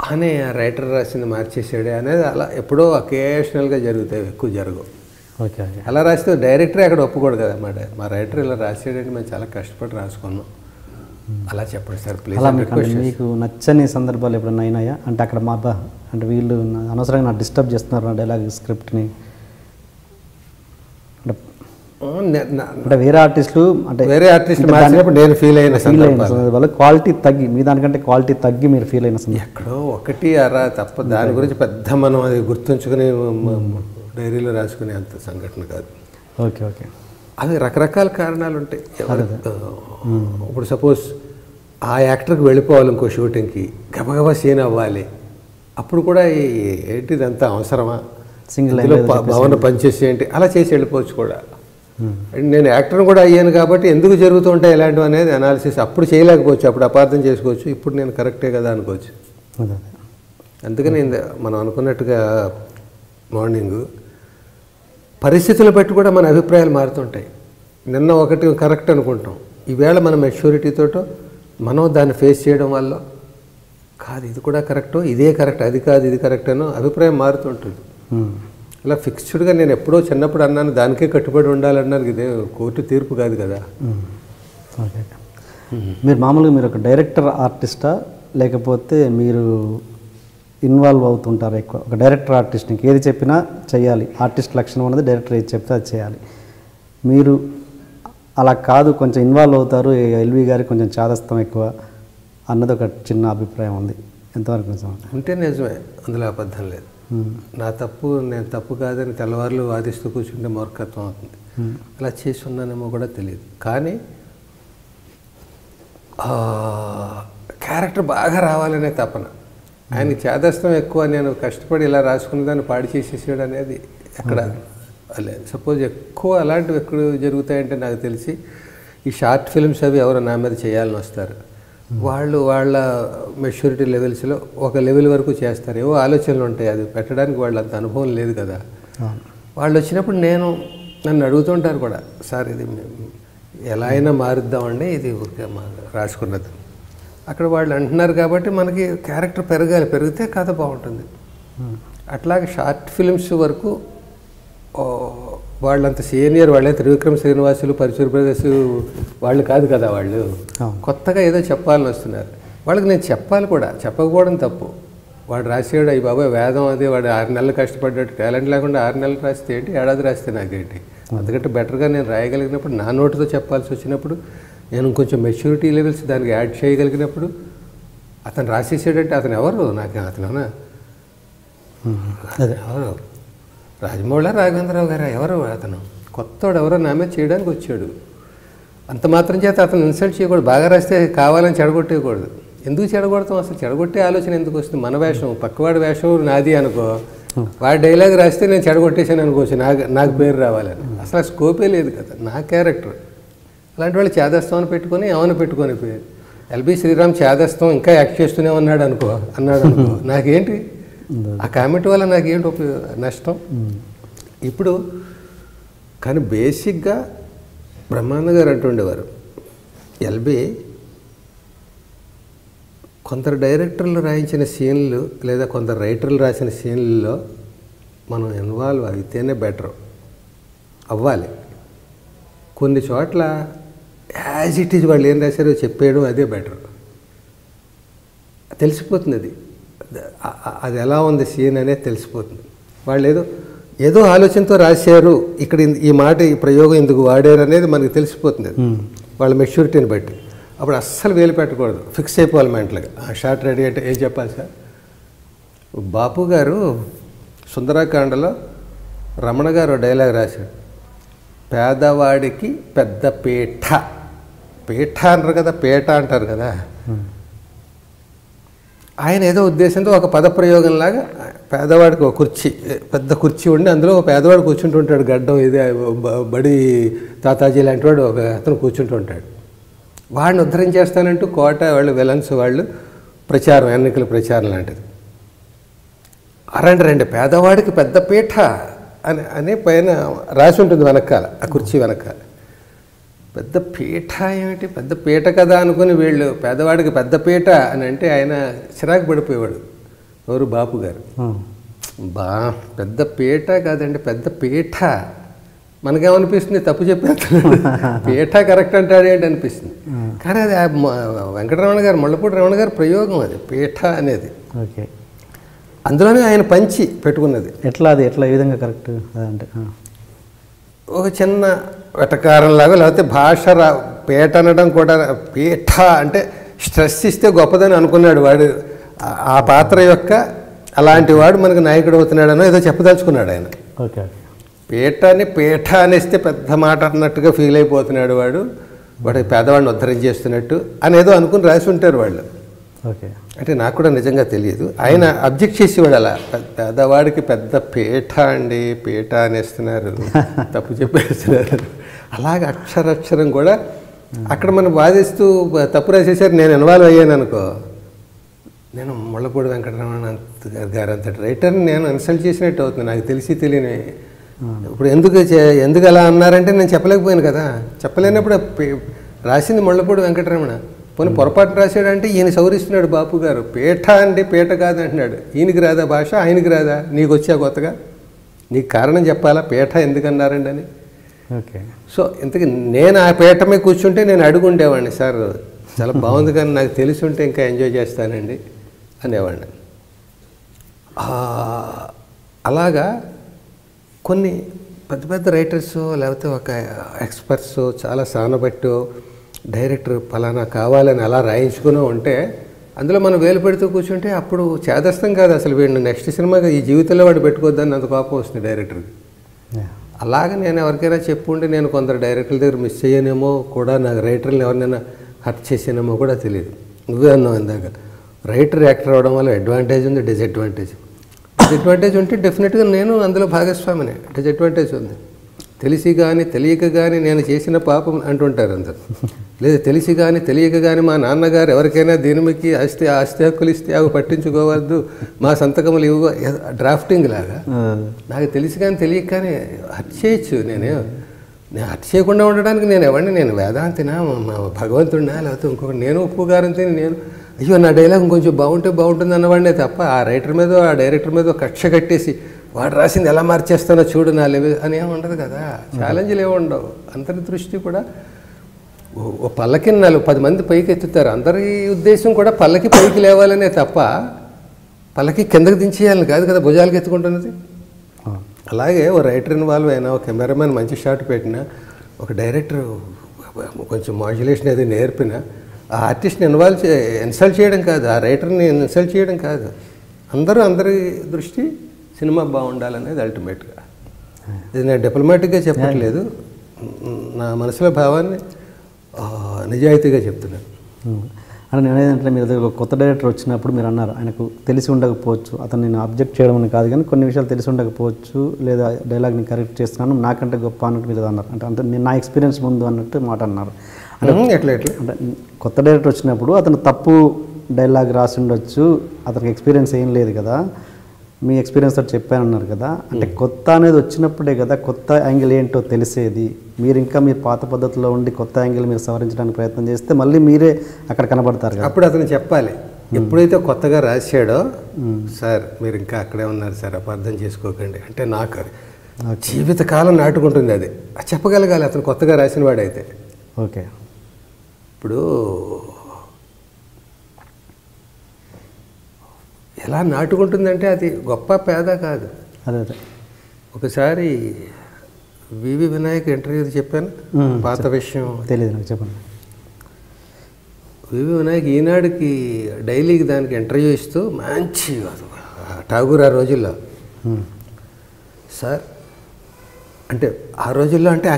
అని ఆ రైటర్ రాసింది మార్చేసాడే అనేది అలా ఎప్పుడో అకేషనల్గా జరుగుతాయి, ఎక్కువ జరగవు. ఓకే అలా రాస్తే డైరెక్టరే అక్కడ ఒప్పుకోడు కదా, మా రైటర్ ఇలా రాసాడంటే మేము చాలా కష్టపడి రాసుకున్నాం అలా చెప్పండి సార్ ప్లీజ్. అలా మీకు నచ్చని సందర్భాలు ఎప్పుడైనా అయినాయా? అంటే అక్కడ అంటే వీళ్ళు అనవసరంగా నాకు డిస్టర్బ్ చేస్తున్నారు నా డైలాగ్ స్క్రిప్ట్ని, అంటే వేరే ఆర్టిస్టులు మార్చినప్పుడు నేను ఫీల్ అయిన సందర్భాలు క్వాలిటీ తగ్గి మీ దానికంటే క్వాలిటీ తగ్గి మీరు ఫీల్ అయిన సందర్భం ఎక్కడో ఒకటి అరా తప్ప, దాని గురించి పెద్ద మనం అది గుర్తుంచుకుని డైరీలో రాసుకునే అంత సంఘటన కాదు. ఓకే ఓకే అది రకరకాల కారణాలు ఉంటాయి. ఇప్పుడు సపోజ్ ఆ యాక్టర్కి వెళ్ళిపోవాలి ఇంకో షూటింగ్కి, గబగబా సీన్ అవ్వాలి, అప్పుడు కూడా ఏంటి ఇదంతా అవసరమా, సింగిల్ భవన పనిచేసి ఏంటి అలా చేసి వెళ్ళిపోవచ్చు కూడా. నేను యాక్టర్ని కూడా అయ్యాను కాబట్టి ఎందుకు జరుగుతుంటాయి ఇలాంటివి అనేది అనాలిసిస్ అప్పుడు చేయలేకపోవచ్చు, అప్పుడు అపార్థం చేసుకోవచ్చు, ఇప్పుడు నేను కరెక్టే కదా అనుకోవచ్చు. అందుకని మనం అనుకున్నట్టుగా మార్నింగ్ పరిస్థితులు బట్టి కూడా మన అభిప్రాయాలు మారుతుంటాయి. నిన్న ఒకటి కరెక్ట్ అనుకుంటాం, ఈవేళ మన మెచ్యూరిటీతో మనం దాన్ని ఫేస్ చేయడం వల్ల కాదు ఇది కూడా కరెక్టో, ఇదే కరెక్ట్, అది కాదు ఇది కరెక్ట్ అనో అభిప్రాయం మారుతుంటుంది. అలా ఫిక్స్డ్గా నేను ఎప్పుడో చిన్నప్పుడు అన్నాను దానికే కట్టుబడి ఉండాలన్నాను, ఇదే కోర్టు తీర్పు కాదు కదా. ఓకే మీరు మామూలుగా మీరు ఒక డైరెక్టర్ ఆర్టిస్టా లేకపోతే మీరు ఇన్వాల్వ్ అవుతుంటారు ఎక్కువ? ఒక డైరెక్టర్ ఆర్టిస్ట్ నీకు ఏది చెప్పినా చేయాలి, ఆర్టిస్ట్ లక్షణం అనేది డైరెక్టర్ ఏది చెప్తే అది చేయాలి. మీరు అలా కాదు కొంచెం ఇన్వాల్వ్ అవుతారు, ఎల్వి గారికి కొంచెం చాదస్తం ఎక్కువ అన్నది ఒక చిన్న అభిప్రాయం ఉంది, ఎంతవరకు నిజం? అంటే నిజమే, అందులో అబద్ధం లేదు. నా తప్పు నేను తప్పు కాదని తెల్లవారులు వాదిస్తూ కూర్చుంటే మూర్ఖత్వం అవుతుంది. అలా చేసి ఉన్నానేమో కూడా తెలియదు, కానీ క్యారెక్టర్ బాగా రావాలనే తపన, ఆయనకి చేదస్తం ఎక్కువ, నేను కష్టపడి ఇలా రాసుకున్న దాన్ని పాడి చేసేసాడు అనేది ఎక్కడ లేదు. సపోజ్ ఎక్కువ అలాంటివి ఎక్కడ జరుగుతాయంటే నాకు తెలిసి ఈ షార్ట్ ఫిల్మ్స్ అవి ఎవరు నా మీద చేయాలని వస్తారు, వాళ్ళ మెచ్యూరిటీ లెవెల్స్లో ఒక లెవెల్ వరకు చేస్తారు. ఏవో ఆలోచనలు ఉంటాయి, అది పెట్టడానికి వాళ్ళంత అనుభవం లేదు కదా. వాళ్ళు వచ్చినప్పుడు నన్ను అడుగుతుంటారు కూడా, సార్ ఇది ఎలా అయినా మారుద్దామండి, ఇది ఊరికే రాసుకున్నది. అక్కడ వాళ్ళు అంటున్నారు కాబట్టి మనకి క్యారెక్టర్ పెరిగితే కథ బాగుంటుంది. అట్లాగే షార్ట్ ఫిల్మ్స్ వరకు వాళ్ళంత సీనియర్ వాళ్ళే త్రివిక్రమ్ శ్రీనివాసులు, పరశుర బ్రదర్స్ వాళ్ళు కాదు కదా. వాళ్ళు కొత్తగా ఏదో చెప్పాలని వస్తున్నారు. వాళ్ళకి నేను చెప్పాలి కూడా, చెప్పకపోవడం తప్పు. వాడు రాసేవాడు అయ్యి బాబాయ్ వేదం అది, వాడు 6 నెలలు కష్టపడ్డాడు, టాలెంట్ లేకుండా 6 నెలలు రాస్తే ఏంటి, ఏడాది రాస్తే నాకేంటి. అందుకంటే బెటర్గా నేను రాయగలిగినప్పుడు, నా నోటితో చెప్పాల్సి వచ్చినప్పుడు, నేను కొంచెం మెచ్యూరిటీ లెవెల్స్ దానికి యాడ్ చేయగలిగినప్పుడు, అతను రాసేసాడంటే అతను ఎవరు, అతను ఎవరు, రాజమౌళి రాఘవేంద్రరావు గారు ఎవరు, అతను కొత్తవాడు ఎవరో నా మీద చేయడానికి వచ్చాడు. అంత మాత్రం చేత అతను ఇన్సల్ట్ చేయకూడదు. బాగా రాస్తే కావాలని చెడగొట్టేయకూడదు. ఎందుకు చెడగొడతాం, అసలు చెడగొట్టే ఆలోచన ఎందుకు వస్తుంది. మన వేషం, పక్కవాడి వేషం నాది అనుకో, వాడి డైలాగ్ రాస్తే నేను చెడగొట్టేసాను అనుకోవచ్చు, నాకు పేరు రావాలని. అసలు ఆ స్కోపే లేదు కదా. నా క్యారెక్టర్ అలాంటి వాళ్ళు చేదస్తం అని పెట్టుకొని ఏమైనా పెట్టుకొని పేరు ఎల్బి శ్రీరామ్ చేదస్తం ఇంకా యాక్ట్ చేస్తూనే అన్నాడు అనుకో, నాకేంటి ఆ కామెంట్ వల్ల నాకేంటి నష్టం. ఇప్పుడు కానీ బేసిక్గా బ్రహ్మానంద గారు అంటుండేవారు, ఎల్బి కొందరు డైరెక్టర్లు రాయించిన సీన్లు లేదా కొందరు రైటర్లు రాసిన సీన్లలో మనం ఇన్వాల్వ్ అయితేనే బెటర్ అవ్వాలి. కొన్ని చోట్ల యాజ్ ఇట్ ఈజ్ వాళ్ళు ఏం రాశారో చెప్పేయడం అదే బెటర్. తెలిసిపోతుంది అది ఎలా ఉంది సీన్ అనేది తెలిసిపోతుంది. వాళ్ళు ఏదో ఆలోచనతో రాశారు, ఇక్కడ ఈ మాట ఈ ప్రయోగం ఎందుకు వాడారు అనేది మనకు తెలిసిపోతుంది వాళ్ళ మెచ్యూరిటీని బట్టి. అప్పుడు అస్సలు వేలు పెట్టకూడదు, ఫిక్స్ అయిపోవాలి మెంటల్గా. షార్ట్ రెడీ అంటే ఏం చెప్పాలి సార్. బాపు గారు సుందరాకాండలో రమణ గారు డైలాగ్ రాశాడు, పేదవాడికి పెద్ద పీఠ. పీఠ అంటారు కదా, పేట అంటారు కదా. ఆయన ఏదో ఉద్దేశంతో ఒక పదప్రయోగంలాగా పేదవాడికి ఒక కుర్చీ, పెద్ద కుర్చీ ఉండి అందులో పేదవాడు కూర్చుంటుంటాడు. గడ్డం ఇది బడి తాతాజీ లాంటి వాడు ఒక అతను కూర్చుంటుంటాడు. వాడిని ఉద్ధరించేస్తానంటూ కోట వాళ్ళు విలన్స్ వాళ్ళు ప్రచారం, ఎన్నికల ప్రచారం లాంటిది. రండి పేదవాడికి పెద్ద పీఠ అని పైన రాసి ఉంటుంది వెనకాల, ఆ కుర్చీ వెనకాల. పెద్ద పీఠ ఏమిటి, పెద్ద పీట కదా అనుకుని వీళ్ళు పేదవాడికి పెద్ద పీట అని అంటే ఆయన చిరాకు పడిపోయేవాడు. ఎవరు, బాపు గారు. పెద్ద పీట కాదండి, పెద్ద పీఠ. మనకేమనిపిస్తుంది, తప్పు చెప్పేస్తాడు, పీఠ కరెక్ట్ అంటాడు ఏంటి అనిపిస్తుంది. కానీ అది వెంకటరమణ గారు, ముళ్ళపూడి రమణ గారు ప్రయోగం అది పీఠ అనేది. ఓకే, అందులోనే ఆయన పంచి పెట్టుకున్నది. ఎట్లా ఏ విధంగా కరెక్ట్ అదంటే ఒక చిన్న వెటకారంలాగా, లేకపోతే భాష పీట అనడం కూడా, పీఠ అంటే స్ట్రెస్ ఇస్తే గొప్పదని అనుకున్నాడు వాడు. ఆ పాత్ర యొక్క అలాంటి వాడు మనకు నాయకుడు అవుతున్నాడనో ఏదో చెప్పదలుచుకున్నాడు ఆయన. ఓకే, పీఠ అనేస్తే పెద్ద మాట అన్నట్టుగా ఫీల్ అయిపోతున్నాడు వాడు పేదవాడిని ఉద్ధరించేస్తున్నట్టు అని ఏదో అనుకుని రాసి ఉంటారు వాళ్ళు. ఓకే, అంటే నాకు కూడా నిజంగా తెలియదు. ఆయన అబ్జెక్ట్ చేసేవాడు, అలా పేదవాడికి పెద్ద పీఠ అండి, పీఠ అనేస్తున్నారు, తప్పు చెప్పేస్తున్నారు. అలాగే అక్షరం కూడా అక్కడ మనం వాదిస్తూ తప్పు రాసేసారు. నేను ఇన్వాల్వ్ అయ్యాను అనుకో, నేను ముళ్ళపూడి వెంకటరమణ గారు అంతటి రైటర్ని నేను ఇన్సల్ట్ చేసినట్టు అవుతుంది, నాకు తెలియని. ఇప్పుడు ఎందుకు అలా అన్నారంటే నేను చెప్పలేకపోయాను కదా. చెప్పలేనప్పుడు రాసింది ముళ్ళపూడి వెంకటరమణ, పోనీ పొరపాటు రాశాడంటే ఈయన సౌరిస్తున్నాడు బాపు గారు. పీఠ అండి, పీఠ కాదు అంటున్నాడు. ఈయనకి రాదా భాష, ఆయనకి రాదా, నీకు వచ్చా కొత్తగా, నీకు కారణం చెప్పాలా పీఠ ఎందుకన్నారండి అని. ఓకే, సో ఇంతకీ నేను ఆ పీఠ మీద కూర్చుంటే నేను అడుగుండేవాడిని, సార్ చాలా బాగుంది కానీ నాకు తెలిసి ఉంటే ఇంకా ఎంజాయ్ చేస్తానండి అనేవాడిని. అలాగా కొన్ని పెద్ద రైటర్స్ లేకపోతే ఒక ఎక్స్పర్ట్స్ చాలా సానబెట్టో డైరెక్టర్ ఫలానా కావాలని అలా రాయించుకుని ఉంటే అందులో మనం వేలు పెడుతూ కూర్చుంటే అప్పుడు చేదస్తం కాదు అసలు. వీడిని నెక్స్ట్ సినిమాగా ఈ జీవితంలో వాడు పెట్టుకోవద్దని అంత కోపం వస్తుంది డైరెక్టర్కి. అలాగే నేను ఎవరికైనా చెప్పుంటే నేను కొందరు డైరెక్టర్ల దగ్గర మిస్ అయ్యానేమో కూడా, నాకు రైటర్ని ఎవరినైనా హర్ట్ చేసానేమో కూడా తెలియదు. నువ్వే అన్నావు ఇందాక, రైటర్ యాక్టర్ అవడం వల్ల అడ్వాంటేజ్ ఉంది, డిసడ్వాంటేజ్ ఉంటే డెఫినెట్గా నేను అందులో భాగస్వామినే. డిసడ్వాంటేజ్ ఉంది, తెలిసి కానీ తెలియక కానీ నేను చేసిన పాపం అంటుంటారు అందరు. లేదా తెలిసి కానీ తెలియక కానీ మా నాన్నగారు ఎవరికైనా దీనికి ఆస్తి హక్కులు ఇస్తే అవి పట్టించుకోవద్దు, మా సంతకములు ఇవ్వ, డ్రాఫ్టింగ్ లాగా. నాకు తెలిసి కానీ తెలియక కానీ హత్య చేయొచ్చు. నేను హత్య చేయకుండా ఉండడానికి నేను ఎవరిని, నేను వేదాంతినా, భగవంతుడినా, లేకపోతే ఇంకొకటి, నేను ఉప్పు గారం తిని నేను అయ్యో నా డైలాగ్ కొంచెం బాగుంటుంది అన్నవాడినే తప్ప ఆ రైటర్ మీద ఆ డైరెక్టర్ మీద కక్ష కట్టేసి వాడు రాసింది ఎలా మార్చేస్తానో చూడు నా లెవె అని ఏమి ఉండదు కదా. ఛాలెంజ్లు ఏమి ఉండవు. అందరి దృష్టి కూడా ఓ పల్లకి 10 మంది పైకి ఎత్తుతారు. అందరి ఉద్దేశం కూడా పల్లకి పైకి లేవాలనే తప్ప పల్లకి కిందకి దించేయాలని కాదు కదా భుజాలకు ఎత్తుకుంటున్నది. అలాగే ఓ రైటర్ ఇన్వాల్వ్ అయినా, ఒక కెమెరామెన్ మంచి షాట్ పెట్టినా, ఒక డైరెక్టర్ కొంచెం మాడ్యులేషన్ అది నేర్పినా, ఆ ఆర్టిస్ట్ని ఇన్సల్ట్ చేయడం కాదు, ఆ రైటర్ని ఇన్సల్ట్ చేయడం కాదు. అందరి దృష్టి సినిమా బాగుండాలనేది అల్టిమేట్గా. ఇది నేను డిప్లొమాటిక్గా చెప్పట్లేదు, నా మనసులో భావాన్ని నిజాయితీగా చెప్తున్నాను. అంటే నేను ఏదంటే మీ దగ్గర ఒక కొత్త డైరెక్టర్ వచ్చినప్పుడు మీరు అన్నారు ఆయనకు తెలిసి ఉండకపోవచ్చు, అతను నేను అబ్జెక్ట్ చేయడం అని కాదు కానీ కొన్ని విషయాలు తెలిసి ఉండకపోవచ్చు, లేదా డైలాగ్ని కరెక్ట్ చేస్తున్నాను నాకంటే గొప్ప అన్నట్టు మీరు అన్నారు. అంటే నేను నా ఎక్స్పీరియన్స్ ముందు అన్నట్టు మాట అన్నారు. ఎట్లా అంటే కొత్త డైరెక్టర్ వచ్చినప్పుడు అతను తప్పు డైలాగ్ రాసి ఉండొచ్చు, అతనికి ఎక్స్పీరియన్స్ ఏం లేదు కదా, మీ ఎక్స్పీరియన్స్ తోటి చెప్పానన్నారు కదా. అంటే కొత్త అనేది వచ్చినప్పుడే కదా కొత్త యాంగిల్ ఏంటో తెలిసేది. మీరు ఇంకా మీ పాత పద్ధతిలో ఉండి కొత్త యాంగిల్ మీరు సవరించడానికి ప్రయత్నం చేస్తే మళ్ళీ మీరే అక్కడ కనబడతారు కదా. అప్పుడు అతను చెప్పాలి. ఎప్పుడైతే కొత్తగా రాశాడో, సార్ మీరు ఇంకా అక్కడే ఉన్నారు సార్, అపార్థం చేసుకోకండి అంటే, నాకు అది జీవితకాలం నాటుకుంటుంది. అది చెప్పగలగాలి అతను కొత్తగా రాసిన వాడైతే. ఓకే. ఇప్పుడు ఎలా నాటుకుంటుందంటే అది గొప్ప పేద కాదు. అదే ఒకసారి వివి వినాయక్ ఇంటర్వ్యూ చెప్పాను, పాత విషయం తెలియదు నాకు, చెప్పండి. వివి వినాయక్ ఈనాడుకి డైలీకి దానికి ఇంటర్వ్యూ ఇస్తూ మంచి ఠాగూర్ ఆ రోజుల్లో, సార్ అంటే ఆ రోజుల్లో అంటే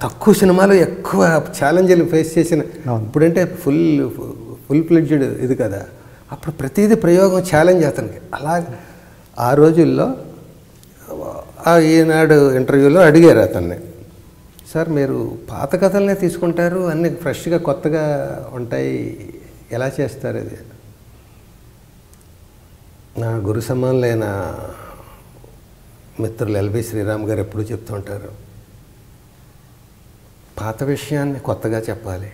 తక్కువ సినిమాలు ఎక్కువ ఛాలెంజ్లు ఫేస్ చేసిన, ఇప్పుడంటే ఫుల్ ఫ్లెడ్జ్డ్ ఇది కదా, అప్పుడు ప్రతిదీ ప్రయోగం ఛాలెంజ్ అతనికి. అలాగే ఆ రోజుల్లో ఈనాడు ఇంటర్వ్యూలో అడిగారు అతన్ని, సార్ మీరు పాత కథలనే తీసుకుంటారు, అన్నీ ఫ్రెష్గా కొత్తగా ఉంటాయి, ఎలా చేస్తారు ఇది? నా గురు సమానులైన మిత్రులు ఎల్వి శ్రీరామ్ గారు ఎప్పుడు చెప్తూ ఉంటారు, పాత విషయాన్ని కొత్తగా చెప్పాలి,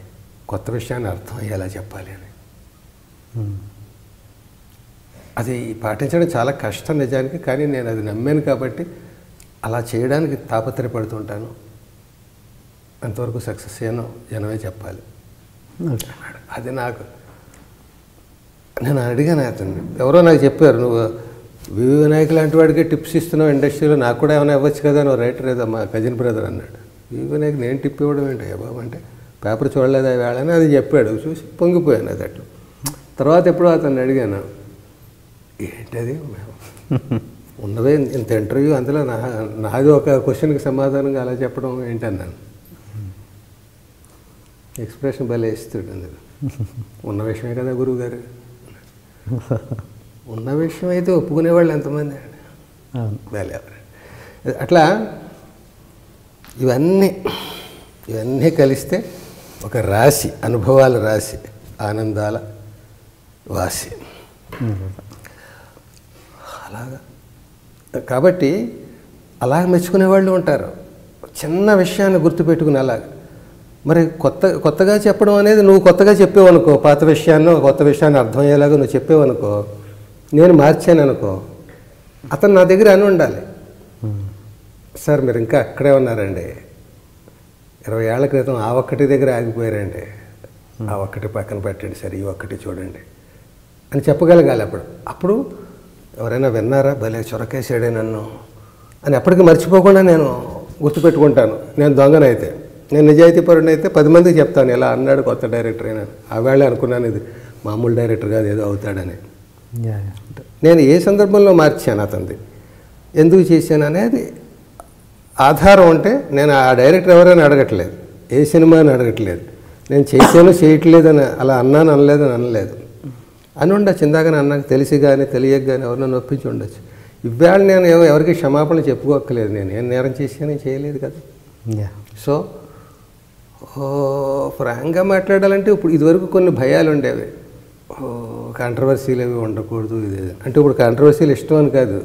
కొత్త విషయాన్ని అర్థం అయ్యేలా చెప్పాలి అని. అది పాటించడం చాలా కష్టం నిజానికి, కానీ నేను అది నమ్మాను కాబట్టి అలా చేయడానికి తాపత్రయపడుతుంటాను. అంతవరకు సక్సెస్ అయ్యాను జనమే చెప్పాలి. అది నేను అడిగాను అతన్ని, ఎవరో నాకు చెప్పారు, నువ్వు వివి వినాయక్ లాంటి వాడికి టిప్స్ ఇస్తున్నావు ఇండస్ట్రీలో, నాకు కూడా ఏమైనా ఇవ్వచ్చు కదా, నువ్వు రైటర్ ఏదో మా కజిన్ బ్రదర్ అన్నాడు. వివి వినాయక్ నేను టిప్ ఇవ్వడం ఏంటి బాబు అంటే, పేపర్ చూడలేదు వేళని అది చెప్పాడు, చూసి పొంగిపోయాను అది అట్లా. తర్వాత ఎప్పుడో అతన్ని అడిగాను, ఏంటది ఉన్నవే ఇంత ఇంటర్వ్యూ, అందులో నాది ఒక క్వశ్చన్కి సమాధానంగా అలా చెప్పడం ఏంటన్నాను. ఎక్స్ప్రెషన్ భలే ఇస్తాడు అందులో, ఉన్న విషయమే కదా గురువు గారు, ఉన్న విషయం అయితే ఒప్పుకునేవాళ్ళు ఎంతమంది భలే. అట్లా ఇవన్నీ కలిస్తే ఒక రాశి, అనుభవాల రాశి, ఆనందాల వాసి. అలాగా కాబట్టి అలాగ మెచ్చుకునే వాళ్ళు ఉంటారు, చిన్న విషయాన్ని గుర్తుపెట్టుకుని అలాగా. మరి కొత్తగా చెప్పడం అనేది, నువ్వు కొత్తగా చెప్పేవనుకో, పాత విషయాన్ని కొత్త విషయాన్ని అర్థమయ్యేలాగా నువ్వు చెప్పేవనుకో, నేను మార్చాను అనుకో, అతను నా దగ్గర అని ఉండాలి, సార్ మీరు ఇంకా అక్కడే ఉన్నారండి, 20 ఏళ్ల క్రితం ఆ ఒక్కటి దగ్గర ఆగిపోయారండి, ఆ ఒక్కటి పక్కన పెట్టండి సార్, ఈ ఒక్కటి చూడండి అని చెప్పగలగాలి. అప్పుడు ఎవరైనా విన్నారా, భలే చొరకేసాడే నన్ను అని అప్పటికి మర్చిపోకుండా నేను గుర్తుపెట్టుకుంటాను. నేను దొంగనైతే, నేను నిజాయితీపరుడిని అయితే 10 మందికి చెప్తాను, ఇలా అన్నాడు కొత్త డైరెక్టర్ అయినా, ఆ వేళ అనుకున్నాను ఇది మామూలు డైరెక్టర్ కాదు ఏదో అవుతాడని. నేను ఏ సందర్భంలో మార్చాను అతనిది, ఎందుకు చేశాను అనేది ఆధారం ఉంటే, నేను ఆ డైరెక్టర్ ఎవరైనా అడగట్లేదు, ఏ సినిమా అని అడగట్లేదు, నేను చేశాను చేయట్లేదని అలా అన్నాను అనలేదని అనలేదు అని ఉండొచ్చు. ఇందాకనే అన్నాక తెలిసి కానీ తెలియక కానీ ఎవరినో నొప్పించి ఉండొచ్చు. ఇవాళ నేను ఎవరికి క్షమాపణ చెప్పుకోక్కలేదు, నేను ఏం నేరం చేశాను చేయలేదు కదా. సో ఫ్రాంక్గా మాట్లాడాలంటే ఇప్పుడు ఇదివరకు కొన్ని భయాలు ఉండేవి, కాంట్రవర్సీలు అవి ఉండకూడదు ఇది అంటే. ఇప్పుడు కాంట్రవర్సీలు ఇష్టం అని కాదు,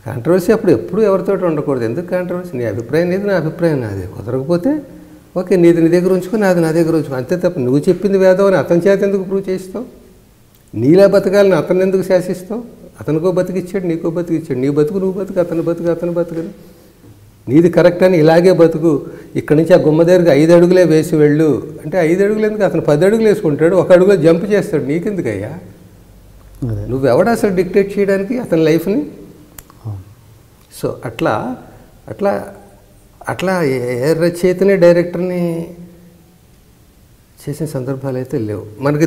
కాంట్రవర్సీ అప్పుడు ఎప్పుడు ఎవరితో ఉండకూడదు. ఎందుకు కాంట్రవర్సీ? నీ అభిప్రాయం నీది, నా అభిప్రాయం నాది. కుదరకపోతే ఓకే, నీది నీ దగ్గర ఉంచుకో, నాది నా దగ్గర ఉంచుకో, అంతే తప్ప నువ్వు చెప్పింది వేదం అని అతని చేత ఎందుకు ప్రూవ్ చేస్తావు? నీలా బతకాలని అతను ఎందుకు శాసిస్తావు? అతనికో బతికిచ్చాడు, నీకో బతికిచ్చాడు. నీ బతుకు నువ్వు బతుకు, అతని బతుకు అతని బతుకు. నీది కరెక్ట్ అని ఇలాగే బతుకు. ఇక్కడి నుంచి ఆ గుమ్మ దగ్గరికి 5 అడుగులే వేసి వెళ్ళు అంటే 5 అడుగులు ఎందుకు? అతను 10 అడుగులు వేసుకుంటాడు, 1 అడుగులో జంప్ చేస్తాడు. నీకెందుకయ్యా? నువ్వెవడా అసలు డిక్టేట్ చేయడానికి అతని లైఫ్ని? సో అట్లా అట్లా అట్లా ఏ రచయితని డైరెక్టర్ని చేసిన సందర్భాలు అయితే లేవు మనకి.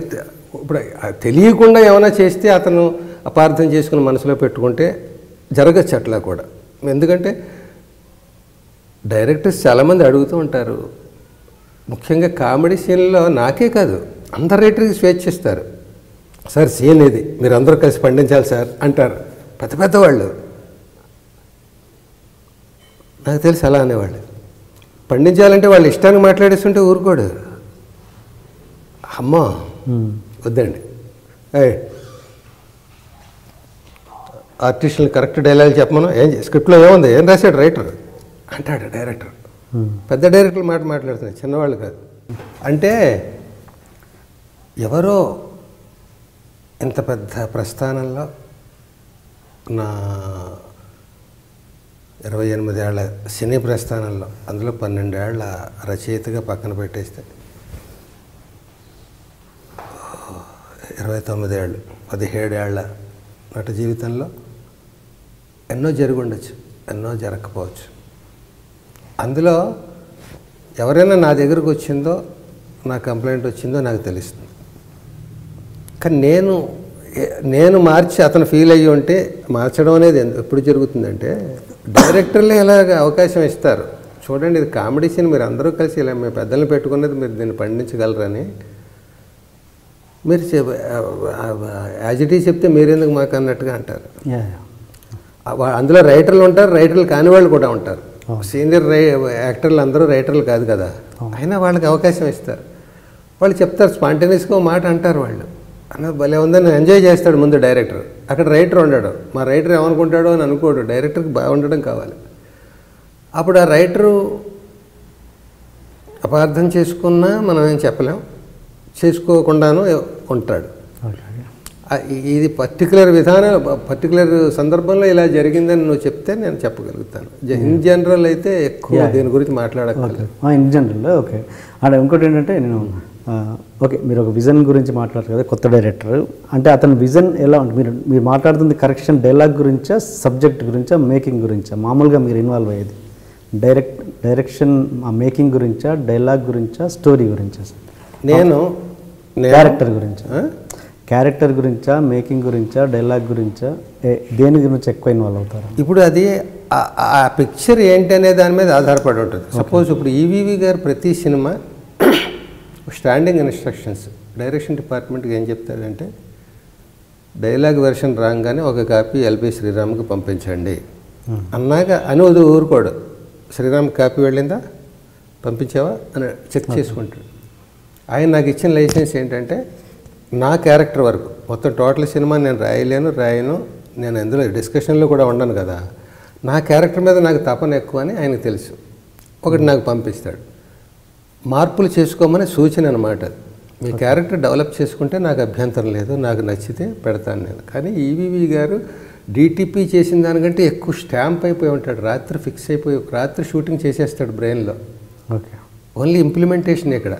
ఇప్పుడు తెలియకుండా ఏమైనా చేస్తే అతను అపార్థం చేసుకుని మనసులో పెట్టుకుంటే జరగచ్చు అట్లా కూడా. ఎందుకంటే డైరెక్టర్స్ చాలామంది అడుగుతూ ఉంటారు, ముఖ్యంగా కామెడీ సీన్లో నాకే కాదు అందరు రైటర్కి స్వేచ్ఛ ఇస్తారు. సార్ సీన్ ఇది మీరు అందరూ కలిసి పండించాలి సార్ అంటారు పెద్ద పెద్దవాళ్ళు. నాకు తెలిసి అలా అనేవాళ్ళు. పండించాలంటే వాళ్ళు ఇష్టానికి మాట్లాడేస్తుంటే ఊరుకోడు. అమ్మా వద్దండి, ఆర్టిస్టులు కరెక్ట్ డైలాగ్ చెప్పమను, ఏం స్క్రిప్ట్లో ఏముంది, ఏం రాశాడు రైటర్ అంటాడు డైరెక్టర్. పెద్ద డైరెక్టర్లు మాట్లాడుతున్నాయి, చిన్నవాళ్ళు కాదు. అంటే ఎవరో ఇంత పెద్ద ప్రస్థానంలో నా 28 ఏళ్ల సినీ ప్రస్థానంలో అందులో 12 ఏళ్ల రచయితగా పక్కన పెట్టేస్తే 29 ఏళ్ళు 17 ఏళ్ల నట జీవితంలో ఎన్నో జరిగి ఉండొచ్చు, ఎన్నో జరగకపోవచ్చు. అందులో ఎవరైనా నా దగ్గరకు వచ్చిందో నా కంప్లైంట్ వచ్చిందో నాకు తెలుస్తుంది. కానీ నేను మార్చి అతను ఫీల్ అయ్యి ఉంటే మార్చడం అనేది ఎప్పుడు జరుగుతుందంటే డైరెక్టర్లే ఇలాగ అవకాశం ఇస్తారు. చూడండి ఇది కామెడీ సీన్, మీరు అందరూ కలిసి ఇలా మీ పెద్దల్ని పెట్టుకున్నది మీరు దీన్ని పండించగలరని మీరు యాజ్ ఇట్ ఈజ్ చెప్తే మీరెందుకు మాకు అన్నట్టుగా అంటారు. అందులో రైటర్లు ఉంటారు, రైటర్లు కాని వాళ్ళు కూడా ఉంటారు. సీనియర్ యాక్టర్లు అందరూ రైటర్లు కాదు కదా, అయినా వాళ్ళకి అవకాశం ఇస్తారు. వాళ్ళు చెప్తారు, స్పాంటేనియస్గా మాట అంటారు. వాళ్ళు అన్నది భలే ఉందని ఎంజాయ్ చేస్తాడు ముందు డైరెక్టర్. అక్కడ రైటర్ ఉండడు, మా రైటర్ ఏమనుకుంటాడో అని అనుకోడు, డైరెక్టర్కి బాగుండడం కావాలి. అప్పుడు ఆ రైటరు అపార్థం చేసుకున్నా మనం ఏం చెప్పలేం, చేసుకోకుండాను ఉంటాడు. ఇది పర్టికులర్ విధానం పర్టికులర్ సందర్భంలో ఇలా జరిగిందని నువ్వు చెప్తే నేను చెప్పగలుగుతాను. ఇన్ జనరల్ అయితే ఎక్కువ దీని గురించి మాట్లాడగలను. In general okay. అంటే ఇంకోటి ఏంటంటే నేను ఓకే మీరు ఒక విజన్ గురించి మాట్లాడారు కదా, కొత్త డైరెక్టర్ అంటే అతని విజన్ ఎలా ఉంటుంది? మీరు మాట్లాడుతుంది కరెక్షన్ డైలాగ్ గురించా, సబ్జెక్ట్ గురించా, మేకింగ్ గురించా? మామూలుగా మీరు ఇన్వాల్వ్ అయ్యేది డైరెక్షన్ మేకింగ్ గురించా, డైలాగ్ గురించా, స్టోరీ గురించా? నేను క్యారెక్టర్ గురించా, మేకింగ్ గురించా, డైలాగ్ గురించా, దేని గురించి ఎక్కువ ఇన్వాల్వ్ అవుతారు? ఇప్పుడు అది ఆ పిక్చర్ ఏంటి అనే దాని మీద ఆధారపడి ఉంటుంది. సపోజ్ ఇప్పుడు ఈవీవి గారు ప్రతి సినిమా స్టాండింగ్ ఇన్స్ట్రక్షన్స్ డైరెక్షన్ డిపార్ట్మెంట్కి ఏం చెప్తాడంటే డైలాగ్ వెర్షన్ రాగానే ఒక కాపీ ఎల్బి శ్రీరామ్కి పంపించండి అన్నాక అని ఊరుకోడు. శ్రీరామ్ కాపీ వెళ్ళిందా, పంపించావా అని చెక్ చేసుకుంటాడు. ఆయన నాకు ఇచ్చిన లైసెన్స్ ఏంటంటే నా క్యారెక్టర్ వరకు మొత్తం టోటల్ సినిమా నేను రాయను, నేను ఎందులో డిస్కషన్లో కూడా ఉండను కదా, నా క్యారెక్టర్ మీద నాకు తపన ఎక్కువ అని ఆయనకు తెలుసు. ఒకటి నాకు పంపిస్తాడు, మార్పులు చేసుకోమని సూచన అనమాట. మీ క్యారెక్టర్ డెవలప్ చేసుకుంటే నాకు అభ్యంతరం లేదు, నాకు నచ్చితే పెడతాను నేను. కానీ ఈవీవి గారు డిటిపి చేసిన దానికంటే ఎక్కువ స్టాంప్ అయిపోయి ఉంటాడు. రాత్రి ఫిక్స్ అయిపోయి రాత్రి షూటింగ్ చేసేస్తాడు బ్రెయిన్లో. ఓకే, ఓన్లీ ఇంప్లిమెంటేషన్ ఇక్కడ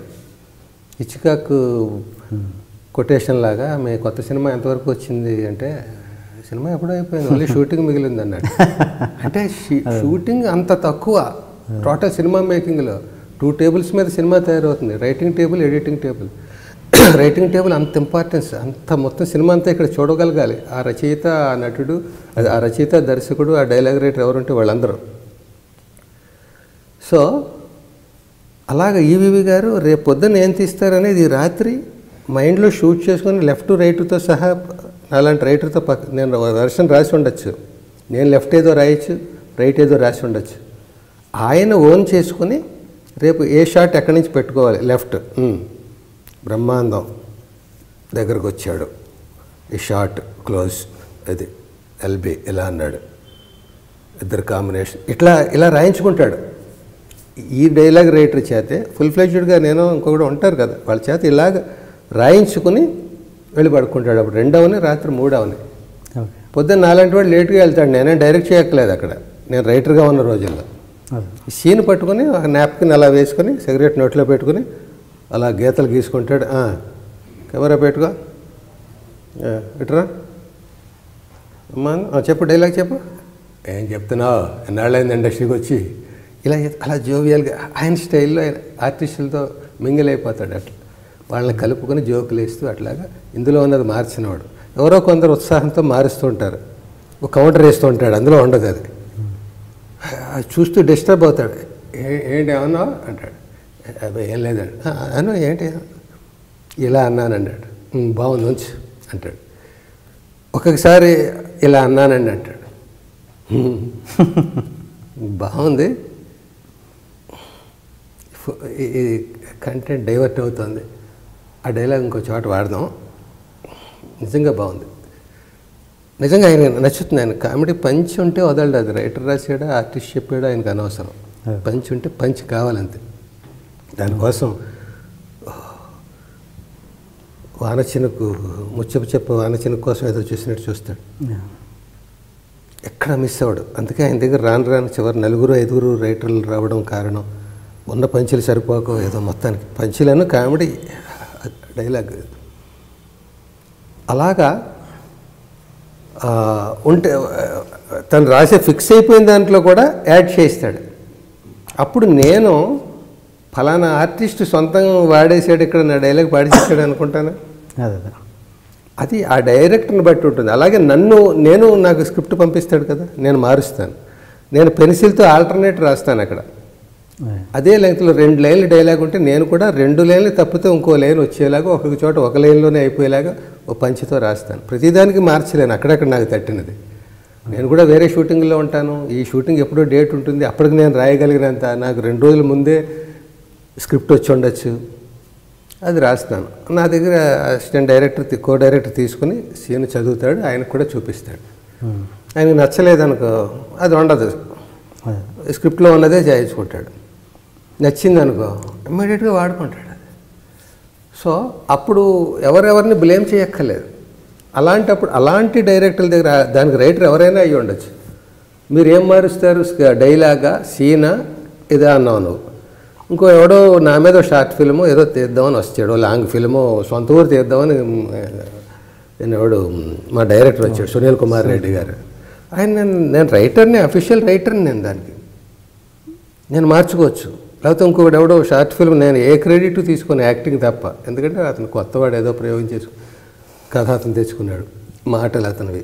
హిచ్కాక్ కొటేషన్ లాగా మీ కొత్త సినిమా ఎంతవరకు వచ్చింది అంటే సినిమా ఎప్పుడో అయిపోయింది, ఓన్లీ షూటింగ్ మిగిలింది అన్నాడు. అంటే షూటింగ్ అంత తక్కువ టోటల్ సినిమా మేకింగ్లో 2 టేబుల్స్ మీద సినిమా తయారవుతుంది. Writing table, editing table. Writing table అంత ఇంపార్టెన్స్, అంత మొత్తం సినిమా అంతా ఇక్కడ చూడగలగాలి. ఆ రచయిత, ఆ నటుడు, ఆ రచయిత, దర్శకుడు, ఆ డైలాగ్ రైటర్ ఎవరుంటే వాళ్ళందరూ. సో అలాగ ఈవీవి గారు రేపు పొద్దున్న ఏం తీస్తారనేది రాత్రి మైండ్లో షూట్ చేసుకొని లెఫ్ట్ రైట్తో సహా అలాంటి రైటర్తో నేను వెర్షన్ రాసి ఉండొచ్చు, నేను లెఫ్ట్ ఏదో రాయొచ్చు, రైట్ ఏదో రాసి ఉండొచ్చు. ఆయన ఓన్ చేసుకుని రేపు ఏ షాట్ ఎక్కడి నుంచి పెట్టుకోవాలి, లెఫ్ట్ బ్రహ్మాండం దగ్గరకు వచ్చాడు, ఈ షాట్ క్లోజ్, అది ఎల్బి ఇలా అన్నాడు, ఇద్దరు కాంబినేషన్, ఇలా రాయించుకుంటాడు. ఈ డైలాగ్ రైటర్ చేతే ఫుల్ ఫ్లెడ్జ్డ్గా నేను ఇంకొకటి ఉంటారు కదా వాళ్ళ చేత ఇలాగ రాయించుకుని వెళ్ళి పడుకుంటాడు. అప్పుడు 2 అవని రాత్రి 3 అవని. పొద్దున్న నాలాంటి వాడు లేట్గా వెళ్తాడు, నేనే డైరెక్ట్ చేయక్కలేదు అక్కడ, నేను రైటర్గా ఉన్న రోజుల్లో. ఈ సీన్ పట్టుకొని ఒక నాప్కిన్ అలా వేసుకొని సిగరెట్ నోట్లో పెట్టుకుని అలా గీతలు గీసుకుంటాడు. కెమెరా పెట్టుకో, ఇట్రా అమ్మా, చెప్పు డైలాగ్ చెప్పు, ఏం చెప్తున్నావు, ఎన్నాళ్ళైంది ఇండస్ట్రీకి వచ్చి, ఇలా అలా జోవియల్గా ఆయన స్టైల్లో ఆయన ఆర్టిస్టులతో మింగిల్ అయిపోతాడు. అట్లా వాళ్ళని కలుపుకొని జోకులు వేస్తూ అట్లాగా ఇందులో ఉన్నది మార్చినవాడు. ఎవరో కొందరు ఉత్సాహంతో మారుస్తూ ఉంటారు, ఒక కౌంటర్ వేస్తూ ఉంటాడు, అందులో ఉండదు అది. చూస్తూ డిస్టర్బ్ అవుతాడు, ఏంటి ఏమన్నావు అంటాడు, ఏం లేదండి అను, ఏంటి ఇలా అన్నానండి అంటాడు, బాగుంది ఉంచు అంటాడు. ఒక్కొక్కసారి ఇలా అన్నానండి అంటాడు, బాగుంది, ఈ కంటెంట్ డైవర్ట్ అవుతుంది, ఆ డైలాగ్ ఇంకో చోట వాడదాం, నిజంగా బాగుంది, నిజంగా ఆయన నచ్చుతుంది. ఆయన కామెడీ పంచ్ ఉంటే వదలడు, అది రైటర్ రాసాడా ఆర్టిస్ట్ చెప్పాడా ఆయనకు అనవసరం, పంచ్ ఉంటే పంచ్ కావాలంతే. దానికోసం వానచినుకు ముచ్చపు చెప్ప వానచినుకు కోసం ఏదో చూసినట్టు చూస్తాడు, ఎక్కడ మిస్ అవ్వడు. అందుకే ఆయన దగ్గర రాను చివరి 4-5 రైటర్లు రావడం కారణం ఉన్న పంచులు సరిపోక ఏదో మొత్తానికి పంచులను కామెడీ డైలాగ్ అలాగా ఉంటే తను రాసే ఫిక్స్ అయిపోయిన దాంట్లో కూడా యాడ్ చేస్తాడు. అప్పుడు నేను ఫలానా ఆర్టిస్ట్ సొంతంగా వాడేసాడు ఇక్కడ నా డైలాగ్ పాడేసాడు అనుకుంటాను. అది ఆ డైరెక్టర్ని బట్టి ఉంటుంది. అలాగే నాకు స్క్రిప్ట్ పంపిస్తాడు కదా, నేను మారుస్తాను, నేను పెన్సిల్తో ఆల్టర్నేట్ రాస్తాను అక్కడ. అదే లెంగ్త్లో 2 లైన్లు డైలాగ్ ఉంటే నేను కూడా 2 లైన్లు తప్పితే ఇంకో లైన్ వచ్చేలాగా, ఒక్కొక్క చోట ఒక లైన్లోనే అయిపోయేలాగా ఓ పంచితో రాస్తాను. ప్రతిదానికి మార్చలేను, అక్కడక్కడ నాకు తట్టినది. నేను కూడా వేరే షూటింగ్లో ఉంటాను, ఈ షూటింగ్ ఎప్పుడో డేట్ ఉంటుంది, అప్పటికి నేను రాయగలిగినంత నాకు 2 రోజుల ముందే స్క్రిప్ట్ వచ్చి ఉండొచ్చు, అది రాస్తాను. నా దగ్గర అసిస్టెంట్ డైరెక్టర్ కో డైరెక్టర్ తీసుకుని సీన్ చదువుతాడు, ఆయనకు కూడా చూపిస్తాడు. ఆయనకు నచ్చలేదనుకో అది ఉండదు, స్క్రిప్ట్లో ఉన్నదే చేయించుకుంటాడు. నచ్చిందనుకో ఇమ్మీడియట్గా వాడుకుంటాడు. సో అప్పుడు ఎవరెవరిని బ్లేమ్ చేయక్కర్లేదు. అలాంటప్పుడు అలాంటి డైరెక్టర్ల దగ్గర దానికి రైటర్ ఎవరైనా అయ్యి ఉండొచ్చు. మీరు ఏం మారుస్తారు, డైలాగా సీనా ఇదా అన్నావు నువ్వు, ఇంకో ఎవడో నా మీద షార్ట్ ఫిల్ము ఏదో తీద్దామని వచ్చాడు, లాంగ్ ఫిల్ము సొంత ఊరు తీద్దామని ఎవడు మా డైరెక్టర్ వచ్చాడు సునీల్ కుమార్ రెడ్డి గారు. నేను రైటర్ని, అఫీషియల్ రైటర్ని, నేను మార్చుకోవచ్చు. లేకపోతే ఇంకొకటి ఎవడో షార్ట్ ఫిల్మ్ నేను ఏ క్రెడిట్ తీసుకొని యాక్టింగ్ తప్ప, ఎందుకంటే అతను కొత్తవాడు ఏదో ప్రయోగం చేసి కథ అతను తెచ్చుకున్నాడు, మాటలు అతనివి,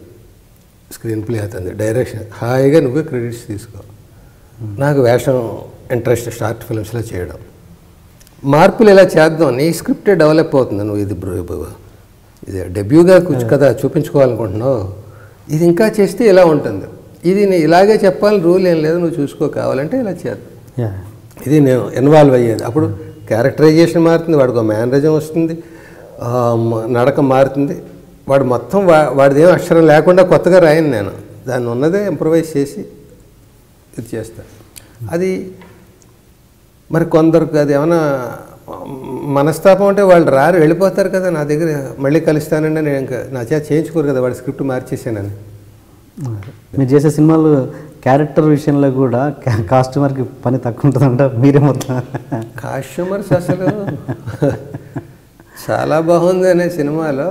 స్క్రీన్ ప్లే అతనిది, డైరెక్షన్ హాయిగా నువ్వే క్రెడిట్స్ తీసుకో. నాకు వేషం ఇంట్రెస్ట్ షార్ట్ ఫిల్మ్స్లో చేయడం, మార్పులు ఇలా చేద్దాం, నీ స్క్రిప్టే డెవలప్ అవుతుంది. నువ్వు ఇది డెబ్యూగా కదా చూపించుకోవాలనుకుంటున్నావు, ఇది ఇంకా చేస్తే ఇలా ఉంటుంది, ఇది నేను ఇలాగే చెప్పాలని రూల్ ఏం లేదు, నువ్వు చూసుకో, కావాలంటే ఇలా చేద్దాం. ఇది నేను ఇన్వాల్వ్ అయ్యేది. అప్పుడు క్యారెక్టరైజేషన్ మారుతుంది, వాడికి ఒక మేనరిజం వస్తుంది, నడక మారుతుంది, వాడు మొత్తం వాడిది ఏం అక్షరం లేకుండా కొత్తగా రాయను నేను, దాన్ని ఉన్నదే ఇంప్రవైజ్ చేసి ఇది చేస్తాను. అది మరి కొందరికి అది ఏమైనా మనస్తాపం అంటే వాళ్ళు రారు, వెళ్ళిపోతారు కదా, నా దగ్గర మళ్ళీ కలుస్తానండి, నేను ఇంకా నా చేత చేయించుకోరు కదా, వాడి స్క్రిప్ట్ మార్చేసానని. మీరు చేసే సినిమాలు క్యారెక్టర్ విషయంలో కూడా కాస్ట్యూమర్కి పని తక్కువ ఉంటుందంట, మీరే మొత్తం కాస్ట్యూమర్స్ అసలు చాలా బాగుంది అనే సినిమాలో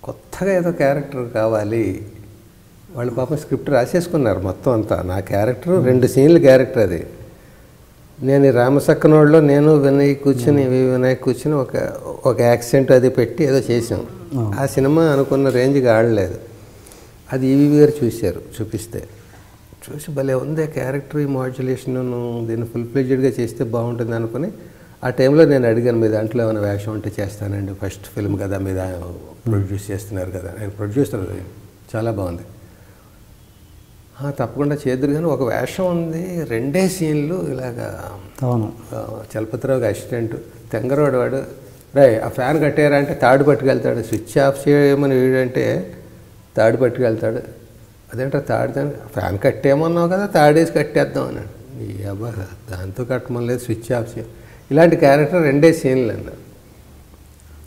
కొత్తగా ఏదో క్యారెక్టర్ కావాలి, వాళ్ళు పాపం స్క్రిప్ట్ రాసేసుకున్నారు మొత్తం అంతా. నా క్యారెక్టర్ 2 సీన్ల క్యారెక్టర్ అది. నేను రామసక్కనోళ్ళలో నేను వినాయక్ కూర్చుని ఒక యాక్సెంట్ అది పెట్టి ఏదో చేసాం. ఆ సినిమా అనుకున్న రేంజ్కి ఆడలేదు. అది ఈవీవి గారు చూపిస్తే చూసి భలే ఉంది క్యారెక్టర్ మాడ్యులేషన్, దీన్ని ఫుల్ ఫ్లెడ్జ్డ్గా చేస్తే బాగుంటుంది అనుకుని ఆ టైంలో నేను అడిగాను, మీ దాంట్లో ఏమైనా వేషం ఉంటే చేస్తానండి, ఫస్ట్ ఫిల్మ్ కదా, మీద ప్రొడ్యూస్ చేస్తున్నారు కదా. నేను ప్రొడ్యూసర్, చాలా బాగుంది. తప్పకుండా చేద్దరు కానీ ఒక వేషం ఉంది, 2 సీన్లు ఇలాగా. అవును. చలపతిరావుకి అసిస్టెంట్ తెంగరోడు వాడు, రే ఆ ఫ్యాన్ కట్టారా అంటే తాడు పట్టుకెళ్తాడు, స్విచ్ ఆఫ్ చేయమని వీడంటే తాడు పట్టుకెళ్తాడు. అదేంటో తాడు ఫ్యాన్ కట్టేమన్నావు కదా, తాడేసి కట్టేద్దాం అన్నాడు. ఈ అబ్బా దాంతో కట్టమని లేదు, స్విచ్ ఆఫ్ చేయ. ఇలాంటి క్యారెక్టర్ 2 సీన్లు అన్నారు.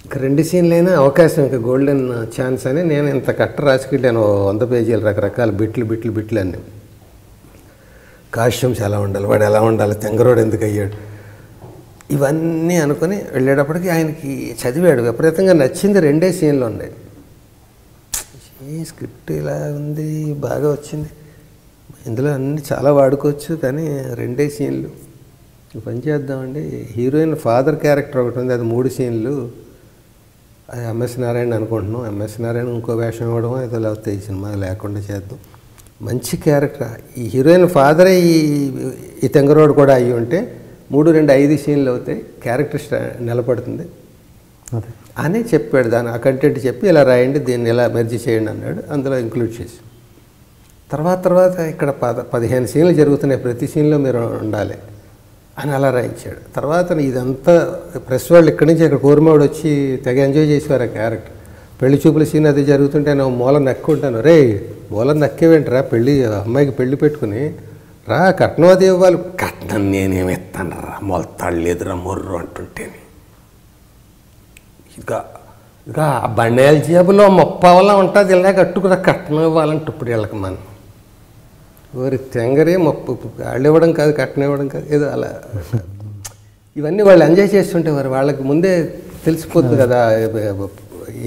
ఇంకా 2 సీన్లైనా అవకాశం, ఇంకా గోల్డెన్ ఛాన్స్ అని నేను ఇంత కట్ట రాసుకెళ్ళాను, 100 పేజీలు రకరకాల బిట్లు అన్నీ. కాస్ట్యూమ్స్ ఎలా ఉండాలి, వాడు ఎలా ఉండాలి, తెంగరోడు ఎందుకు అయ్యాడు, ఇవన్నీ అనుకుని వెళ్ళేటప్పటికి ఆయనకి చదివాడు, విపరీతంగా నచ్చింది. 2 సీన్లు ఉన్నాయి. ఈ స్క్రిప్ట్ ఇలా ఉంది, బాగా వచ్చింది, ఇందులో అన్నీ చాలా వాడుకోవచ్చు, కానీ 2 సీన్లు పని చేద్దామండి. హీరోయిన్ ఫాదర్ క్యారెక్టర్ ఒకటి ఉంది, అది 3 సీన్లు. అది ఎంఎస్ నారాయణ అనుకుంటున్నాం. ఎంఎస్ నారాయణ ఇంకో వేషం ఇవ్వడం ఏదో లేకపోతే ఈ సినిమా లేకుండా చేద్దాం. మంచి క్యారెక్టర్. ఈ హీరోయిన్ ఫాదరే ఈ తెంగరోడు కూడా అయ్యి ఉంటే 3, 2, 5 సీన్లు అవుతాయి, క్యారెక్టర్ నిలబడుతుంది అని చెప్పాడు. దాని ఆ కంటెంట్ చెప్పి ఇలా రాయండి, దీన్ని ఇలా మెర్జీ చేయండి అన్నాడు. అందులో ఇంక్లూడ్ చేసి తర్వాత ఇక్కడ 15 సీన్లు జరుగుతున్నాయి, ప్రతి సీన్లో మీరు ఉండాలి అని అలా రాయించాడు. తర్వాత ఇదంతా ప్రెస్ వాళ్ళు ఇక్కడి నుంచి ఇక్కడ కోరిమావిడ వచ్చి తెగ ఎంజాయ్ చేసేవారు ఆ క్యారెక్టర్. పెళ్లి చూపుల సీన్ అది జరుగుతుంటే నేను మూల నక్కుంటాను, రే మూల నక్కేవేంటరా, పెళ్ళి అమ్మాయికి పెళ్లి పెట్టుకుని రా కట్నం అది ఇవ్వాలి. కట్నం నేనేమి ఇస్తాను రా, మొలతాడు లేదురా మొర్రు అంటుంటేనే. ఇక బండేల జేబులో 30 ఉంటుంది, ఇలా కట్టుకురా కట్నం ఇవ్వాలంటే ఇప్పుడు వీళ్ళకి మనం వారి తెంగరే వాళ్ళు ఇవ్వడం కాదు, కట్నం ఇవ్వడం కాదు, ఏదో అలా. ఇవన్నీ వాళ్ళు ఎంజాయ్ చేస్తుంటేవారు. వాళ్ళకి ముందే తెలిసిపోతుంది కదా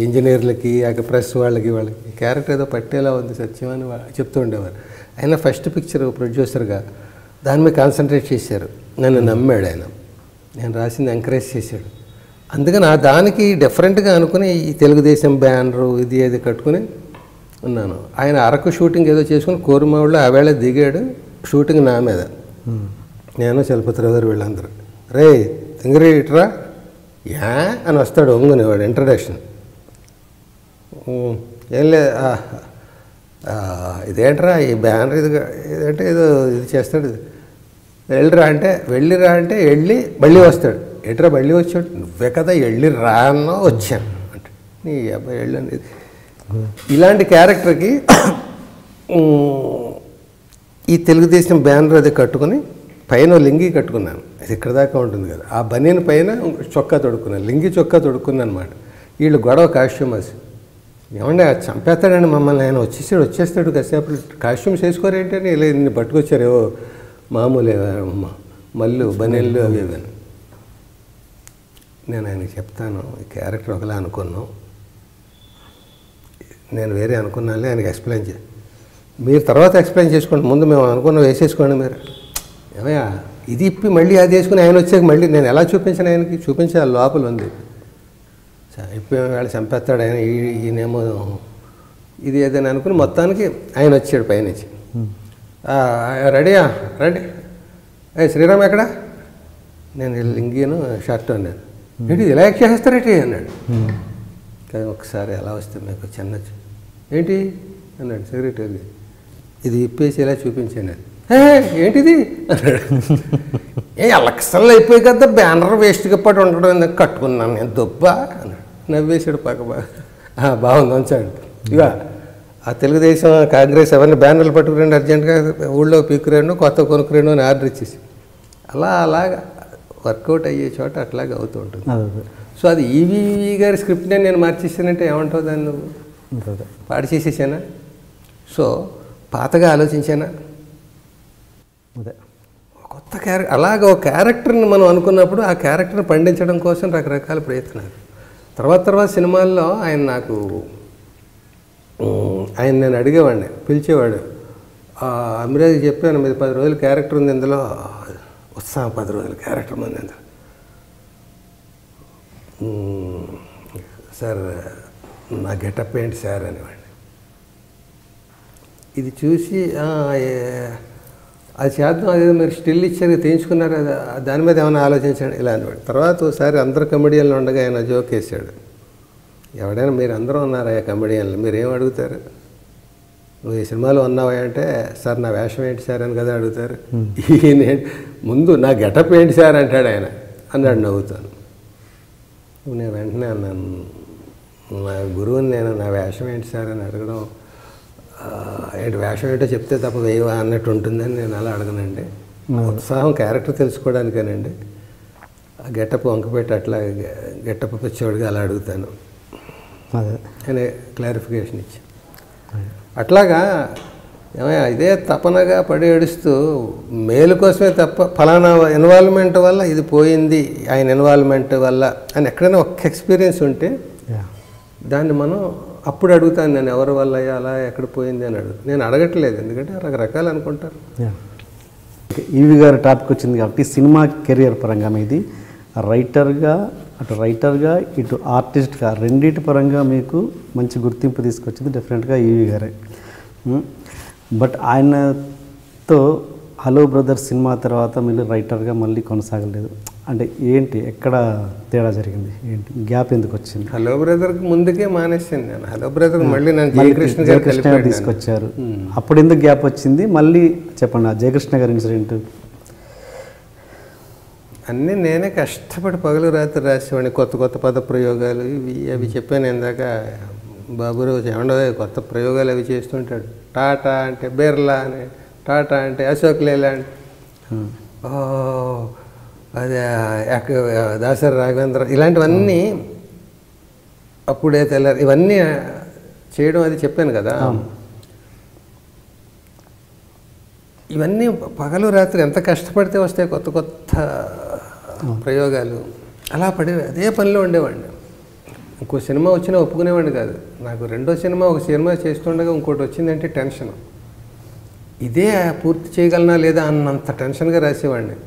ఇంజనీర్లకి, ప్రెస్ వాళ్ళకి క్యారెక్టర్ ఏదో పట్టేలా ఉంది సత్యం అని చెప్తూ ఉండేవారు. ఆయన ఫస్ట్ పిక్చర్ ప్రొడ్యూసర్గా దాని మీద కాన్సన్ట్రేట్ చేశారు. నన్ను నమ్మాడు ఆయన, నేను రాసింది ఎంకరేజ్ చేశాడు. అందుకని దానికి డిఫరెంట్గా అనుకుని ఈ తెలుగుదేశం బ్యానరు ఇది అది కట్టుకుని ఉన్నాను. ఆయన అరకు షూటింగ్ ఏదో చేసుకుని కోరుమావుళ్ళు ఆ వేళ దిగాడు. షూటింగ్ నా మీద, నేను చలపతిరావు గారు వీళ్ళందరూ, రే తింగరి ఇట్రా యా అని వస్తాడు ఒంగునేవాడు ఇంట్రడక్షన్. ఏం లేదు ఇదేంట్రా ఈ బ్యానర్ ఇదంటే ఏదో ఇది చేస్తాడు, వెళ్ళిరా అంటే వెళ్ళిరా అంటే వెళ్ళి మళ్ళీ వస్తాడు. ఎట్రా మళ్ళీ వచ్చాడు, నువ్వే కదా వెళ్ళి రా అన్నో వచ్చాను అంటే నీ అబ్బాయి వెళ్ళండి. ఇలాంటి క్యారెక్టర్కి ఈ తెలుగుదేశం బ్యానర్ అది కట్టుకుని పైన లింగి కట్టుకున్నాను, అది ఇక్కడ దాకా ఉంటుంది కదా, ఆ బనీన్ పైన చొక్కా తొడుక్కున్నాను, లింగి చొక్కా తొడుక్కున్నాను అనమాట. వీళ్ళు గొడవ కాస్ట్యూమర్స్, ఏమంటే చంపేస్తాడండి మమ్మల్ని, ఆయన వచ్చేస్తాడు కాసేపు కాస్ట్యూమ్స్ వేసుకోరేంటని ఇలా ఇన్ని పట్టుకొచ్చారు, ఏవో మామూలే మళ్ళు బనీళ్ళు అవి ఇవన్నీ. నేను ఆయనకి చెప్తాను, ఈ క్యారెక్టర్ ఒకలా అనుకున్నాం, నేను వేరే అనుకున్నానులే, ఆయనకి ఎక్స్ప్లెయిన్ మీరు తర్వాత ఎక్స్ప్లెయిన్ చేసుకోండి, ముందు మేము అనుకున్నాం వేసేసుకోండి మీరు. ఏమయ్యా ఇది ఇప్పి మళ్ళీ అది వేసుకుని ఆయన వచ్చాక మళ్ళీ నేను ఎలా చూపించాను, ఆయనకి చూపించాలి లోపల ఉంది. ఇప్పి వాళ్ళు చంపేస్తాడు ఆయన, ఈయనేమో ఇది ఏదైనా అనుకుని మొత్తానికి ఆయన వచ్చాడు పైనుంచి. రెడీయా రెడీ, శ్రీరామ్ ఎక్కడ, నేను లింగిను షర్ట్ అన్నాను. ఏంటి ఇలా చేస్తారేంటి అన్నాడు. కానీ ఒకసారి ఎలా వస్తే మీకు చిన్న ఏంటి అన్నాడు సెక్రటరీ, ఇది ఇప్పేసి ఇలా చూపించాను. ఏంటిది అన్నాడు. ఎలక్షన్లు అయిపోయి కదా బ్యానర్ వేస్ట్గా పడి ఉండడం ఎందుకు కట్టుకున్నాను నేను దొబ్బా అన్నాడు. నవ్వేశాడు పక్క బాగుంది ఉంచాడు. ఇక ఆ తెలుగుదేశం కాంగ్రెస్ ఎవరిని బ్యానర్లు పట్టుకురండి అర్జెంట్గా ఊళ్ళో పీక్కురండు కొత్త కొనుక్కురండు అని ఆర్డర్ ఇచ్చేసి అలాగా వర్కౌట్ అయ్యే చోట అట్లాగే అవుతూ ఉంటుంది. సో అది ఈవీవి గారి స్క్రిప్ట్నే నేను మార్చేసానంటే ఏమంటావు దాన్ని, నువ్వు పాడు చేసేసానా? సో పాతగా ఆలోచించానా? అదే కొత్త క్యారెక్టర్, అలాగ ఒక క్యారెక్టర్ని మనం అనుకున్నప్పుడు ఆ క్యారెక్టర్ని పండించడం కోసం రకరకాల ప్రయత్నాలు. తర్వాత సినిమాల్లో ఆయన నేను అడిగేవాడిని, పిలిచేవాడు. అమిరాజ్కి చెప్పాను, మీద 10 రోజుల క్యారెక్టర్ ఉంది ఇందులో, ఉత్సాహం 10 రోజుల క్యారెక్టర్ ఉంది ఇందులో. సార్ నా గెటప్ ఏంటి సార్ అనేవాడిని. ఇది చూసి అది చేద్దాం, అదేదో మీరు స్టిల్ ఇచ్చారు తీయించుకున్నారు కదా, దాని మీద ఏమైనా ఆలోచించండి ఇలా అనేవాడు. తర్వాత ఒకసారి అందరు కమెడియన్లు ఉండగా ఆయన జోక్ వేసాడు, ఎవడైనా మీరు అందరూ ఉన్నారా కమెడియన్లు, మీరేం అడుగుతారు, నువ్వు ఈ సినిమాలో ఉన్నావా అంటే, సార్ నా వేషం ఏంటి సార్ అని కదా అడుగుతారు. ఈయన ముందు నా గెటప్ ఏంటి సార్ అంటాడు ఆయన, అన్నాడు నవ్వుతాను. నేను వెంటనే అన్నాను, నా గురువుని నేను నా వేషం ఏంటి సార్ అని అడగడం, ఏంటి వేషం ఏంటో చెప్తే తప్ప వేయవా అన్నట్టు ఉంటుందని నేను అలా అడగనండి. ఉత్సాహం క్యారెక్టర్ తెలుసుకోవడానికేనండి. ఆ గెటప్ వంకపెట్టి అట్లా గెటప్ పిచ్చోడిగా అలా అడుగుతాను అనే క్లారిఫికేషన్ ఇచ్చి, అట్లాగా ఏమయ్యా ఇదే తపనగా పడి ఏడుస్తూ మేలు కోసమే తప్ప ఫలానా ఇన్వాల్వ్మెంట్ వల్ల ఇది పోయింది, ఆయన ఇన్వాల్వ్మెంట్ వల్ల అని ఎక్కడైనా ఒక్క ఎక్స్పీరియన్స్ ఉంటే దాన్ని మనం అప్పుడు అడుగుతాను, నేను ఎవరి వల్ల అలా ఎక్కడ పోయింది అని అడుగు. నేను అడగట్లేదు, ఎందుకంటే రకరకాలు అనుకుంటారు. ఈవి గారు టాపిక్ వచ్చింది కాబట్టి సినిమా కెరియర్ పరంగా మీది రైటర్గా, ఇటు ఆర్టిస్ట్గా రెండింటి పరంగా మీకు మంచి గుర్తింపు తీసుకొచ్చింది డెఫినెట్గా ఈవి గారే. బట్ ఆయనతో హలో బ్రదర్ సినిమా తర్వాత మీరు రైటర్గా మళ్ళీ కొనసాగలేదు అంటే ఏంటి, ఎక్కడ తేడా జరిగింది, ఏంటి గ్యాప్ ఎందుకు వచ్చింది? హలో బ్రదర్కి ముందుకే మానేసాను నేను. హలో బ్రదర్ మళ్ళీ నేను జయకృష్ణ గారు తీసుకొచ్చారు. అప్పుడు ఎందుకు గ్యాప్ వచ్చింది మళ్ళీ చెప్పండి. ఆ జయకృష్ణ గారి ఇన్సిడెంట్ అన్నీ నేనే కష్టపడి పగలు రాత్రి రాసేవాడిని. కొత్త కొత్త పద ప్రయోగాలు ఇవి అవి చెప్పాను ఇందాక. బాబురావు ఏమండో కొత్త ప్రయోగాలు అవి చేస్తుంటాడు. టాటా అంటే బిర్లా అని, టాటా అంటే అశోక్ లేలాండ్, అదే దాసరి రాఘవేంద్ర, ఇలాంటివన్నీ అప్పుడే తెల్లారు ఇవన్నీ చేయడం అది చెప్పాను కదా. ఇవన్నీ పగలు రాత్రి ఎంత కష్టపడితే వస్తాయి కొత్త కొత్త ప్రయోగాలు. అలా పడి అదే పనిలో ఉండేవాడిని. ఇంకో సినిమా వచ్చినా ఒప్పుకునేవాడిని కాదు. నాకు రెండో సినిమా, ఒక సినిమా చేస్తుండగా ఇంకోటి వచ్చిందంటే టెన్షన్. ఇదే పూర్తి చేయగలనా లేదా అన్నంత టెన్షన్గా రాసేవాడిని.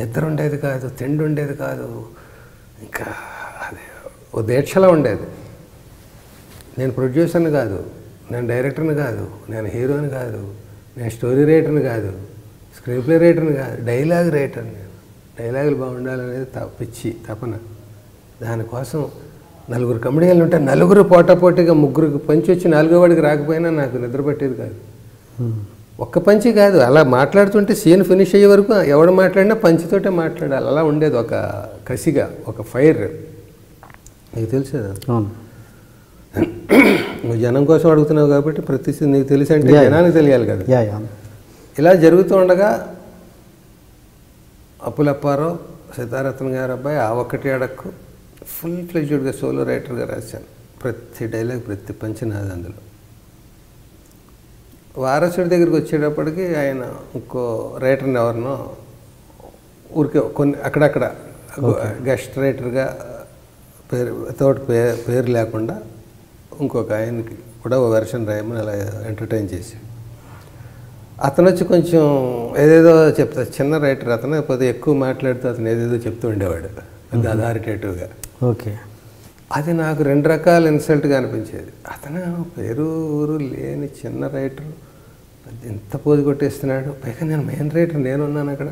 నిద్ర ఉండేది కాదు, తిండి ఉండేది కాదు, ఇంకా అదే ఓ దీక్షలా ఉండేది. నేను ప్రొడ్యూసర్ని కాదు, నేను డైరెక్టర్ని కాదు, నేను హీరోని కాదు, నేను స్టోరీ రైటర్ని కాదు, స్క్రీన్ ప్లే రైటర్ని కాదు, డైలాగ్ రైటర్. నేను డైలాగులు బాగుండాలనేది పిచ్చి తపన. దానికోసం నలుగురు కమెడియన్లు ఉంటే నలుగురు పోటాపోటీగా ముగ్గురికి పంచి వచ్చి నాలుగో వాడికి రాకపోయినా నాకు నిద్ర పట్టేది కాదు. ఒక్క పంచి కాదు, అలా మాట్లాడుతుంటే సీన్ ఫినిష్ అయ్యే వరకు ఎవడు మాట్లాడినా పంచితోటే మాట్లాడాలి. అలా ఉండేది ఒక కసిగా, ఒక ఫైర్. నీకు తెలుసు కదా, నువ్వు జనం కోసం అడుగుతున్నావు కాబట్టి ప్రతి నీకు తెలిసి అంటే జనానికి తెలియాలి కదా. ఇలా జరుగుతూ ఉండగా అప్పులప్పారావు, సీతారత్న గారు అబ్బాయి, ఆ ఒక్కటి అడక్కు ఫుల్ ఫ్లెడ్జ్డ్గా సోలో రైటర్గా రాశాను. ప్రతి డైలాగ్, ప్రతి పంచి నాది. అందులో వారసుడి దగ్గరికి వచ్చేటప్పటికి ఆయన ఇంకో రైటర్ని ఎవరినో ఊరికే కొన్ని అక్కడక్కడ గెస్ట్ రైటర్గా పేరు లేకుండా ఇంకొక ఆయనకి కూడా ఓ వెర్షన్ రాయమని అలా ఎంటర్టైన్ చేసి, అతను వచ్చి కొంచెం ఏదేదో చెప్తా, చిన్న రైటర్ అతను, పోతే ఎక్కువ మాట్లాడుతూ అతను ఏదేదో చెప్తూ ఉండేవాడు పెద్ద అథారిటేటివ్గా. ఓకే, అది నాకు రెండు రకాల ఇన్సల్ట్గా అనిపించేది. అతను పేరు ఊరు లేని చిన్న రైటర్ ఎంత పోజు కొట్టేస్తున్నాడు, పైగా నేను మెయిన్ రైటర్, నేనున్నాను అక్కడ,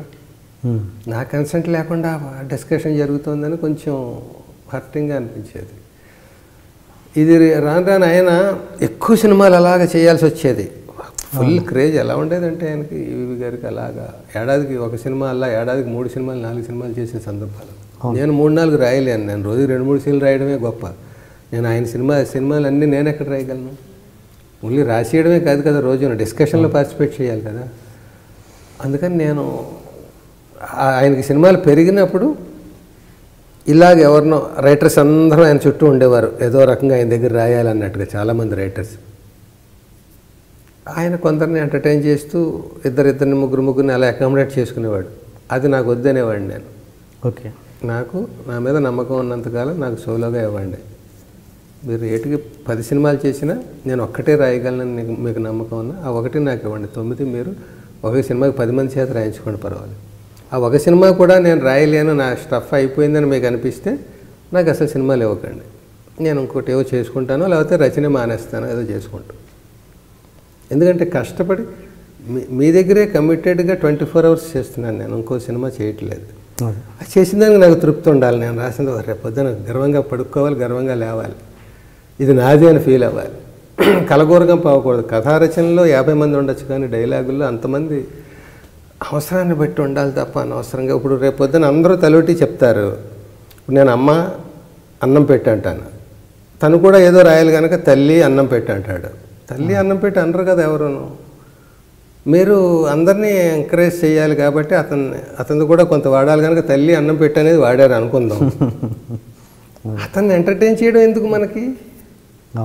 నా కన్సెంట్ లేకుండా డిస్కషన్ జరుగుతుందని కొంచెం హర్టింగ్గా అనిపించేది. ఇది రాను రాను ఆయన ఎక్కువ సినిమాలు అలాగా చేయాల్సి వచ్చేది. ఫుల్ క్రేజ్ ఎలా ఉండేదంటే ఆయనకి, ఈవి గారికి అలాగా ఏడాదికి ఒక సినిమా, అలా ఏడాదికి 3 సినిమాలు 4 సినిమాలు చేసిన సందర్భాలు. నేను 3-4 రాయలేను. నేను రోజు 2-3 సీన్లు రాయడమే గొప్ప. నేను ఆయన సినిమాలన్నీ నేను ఎక్కడ రాయగలను? ఓన్లీ రాసేయడమే కాదు కదా, రోజున డిస్కషన్లో పార్టిసిపేట్ చేయాలి కదా. అందుకని నేను ఆయనకి సినిమాలు పెరిగినప్పుడు ఇలాగ ఎవరినో రైటర్స్ అందరూ ఆయన చుట్టూ ఉండేవారు, ఏదో రకంగా ఆయన దగ్గర రాయాలన్నట్టుగా చాలామంది రైటర్స్. ఆయన కొందరిని ఎంటర్టైన్ చేస్తూ ఇద్దరిని ముగ్గురిని అలా అకామిడేట్ చేసుకునేవాడు. అది నాకు వద్దనేవాడిని నేను. ఓకే, నాకు నా మీద నమ్మకం ఉన్నంతకాలం నాకు సోలోగా ఇవ్వండి. మీరు ఏటికి 10 సినిమాలు చేసినా నేను ఒక్కటే రాయగలనని మీకు నమ్మకం ఉన్నా ఆ ఒకటి నాకు ఇవ్వండి. 9 మీరు ఒక సినిమాకి 10 మంది చేత రాయించుకోండి, పర్వాలేదు. ఆ ఒక సినిమా కూడా నేను రాయలేను, నా స్టఫ్ అయిపోయిందని మీకు అనిపిస్తే నాకు అసలు సినిమాలు ఇవ్వకండి. నేను ఇంకోటి ఏవో చేసుకుంటాను, లేకపోతే రచన మానేస్తాను, ఏదో చేసుకుంటాను. ఎందుకంటే కష్టపడి మీ దగ్గరే కమిటెడ్గా 24 hours చేస్తున్నాను నేను, ఇంకో సినిమా చేయట్లేదు. అది చేసిన దానికి నాకు తృప్తి ఉండాలి. నేను రాసింది రేపు పొద్దున గర్వంగా పడుకోవాలి, గర్వంగా లేవాలి, ఇది నాది అని ఫీల్ అవ్వాలి. కలగూరగం పోకూడదు. కథారచనలో 50 మంది ఉండొచ్చు, కానీ డైలాగుల్లో అంతమంది అవసరాన్ని బట్టి ఉండాలి తప్ప అనవసరంగా. ఇప్పుడు రేపు పొద్దున అందరూ తలొట్టి చెప్తారు, నేను అమ్మ అన్నం పెట్టి అంటాను, తను కూడా ఏదో రాయాలి కనుక తల్లి అన్నం పెట్టి అంటాడు. తల్లి అన్నం పెట్టి అనరు కదా ఎవరును. మీరు అందరినీ ఎంకరేజ్ చేయాలి కాబట్టి అతను కూడా కొంత వాడాలి కనుక తల్లి అన్నం పెట్టి అనేది వాడారు అనుకుందాం. అతన్ని ఎంటర్టైన్ చేయడం ఎందుకు మనకి?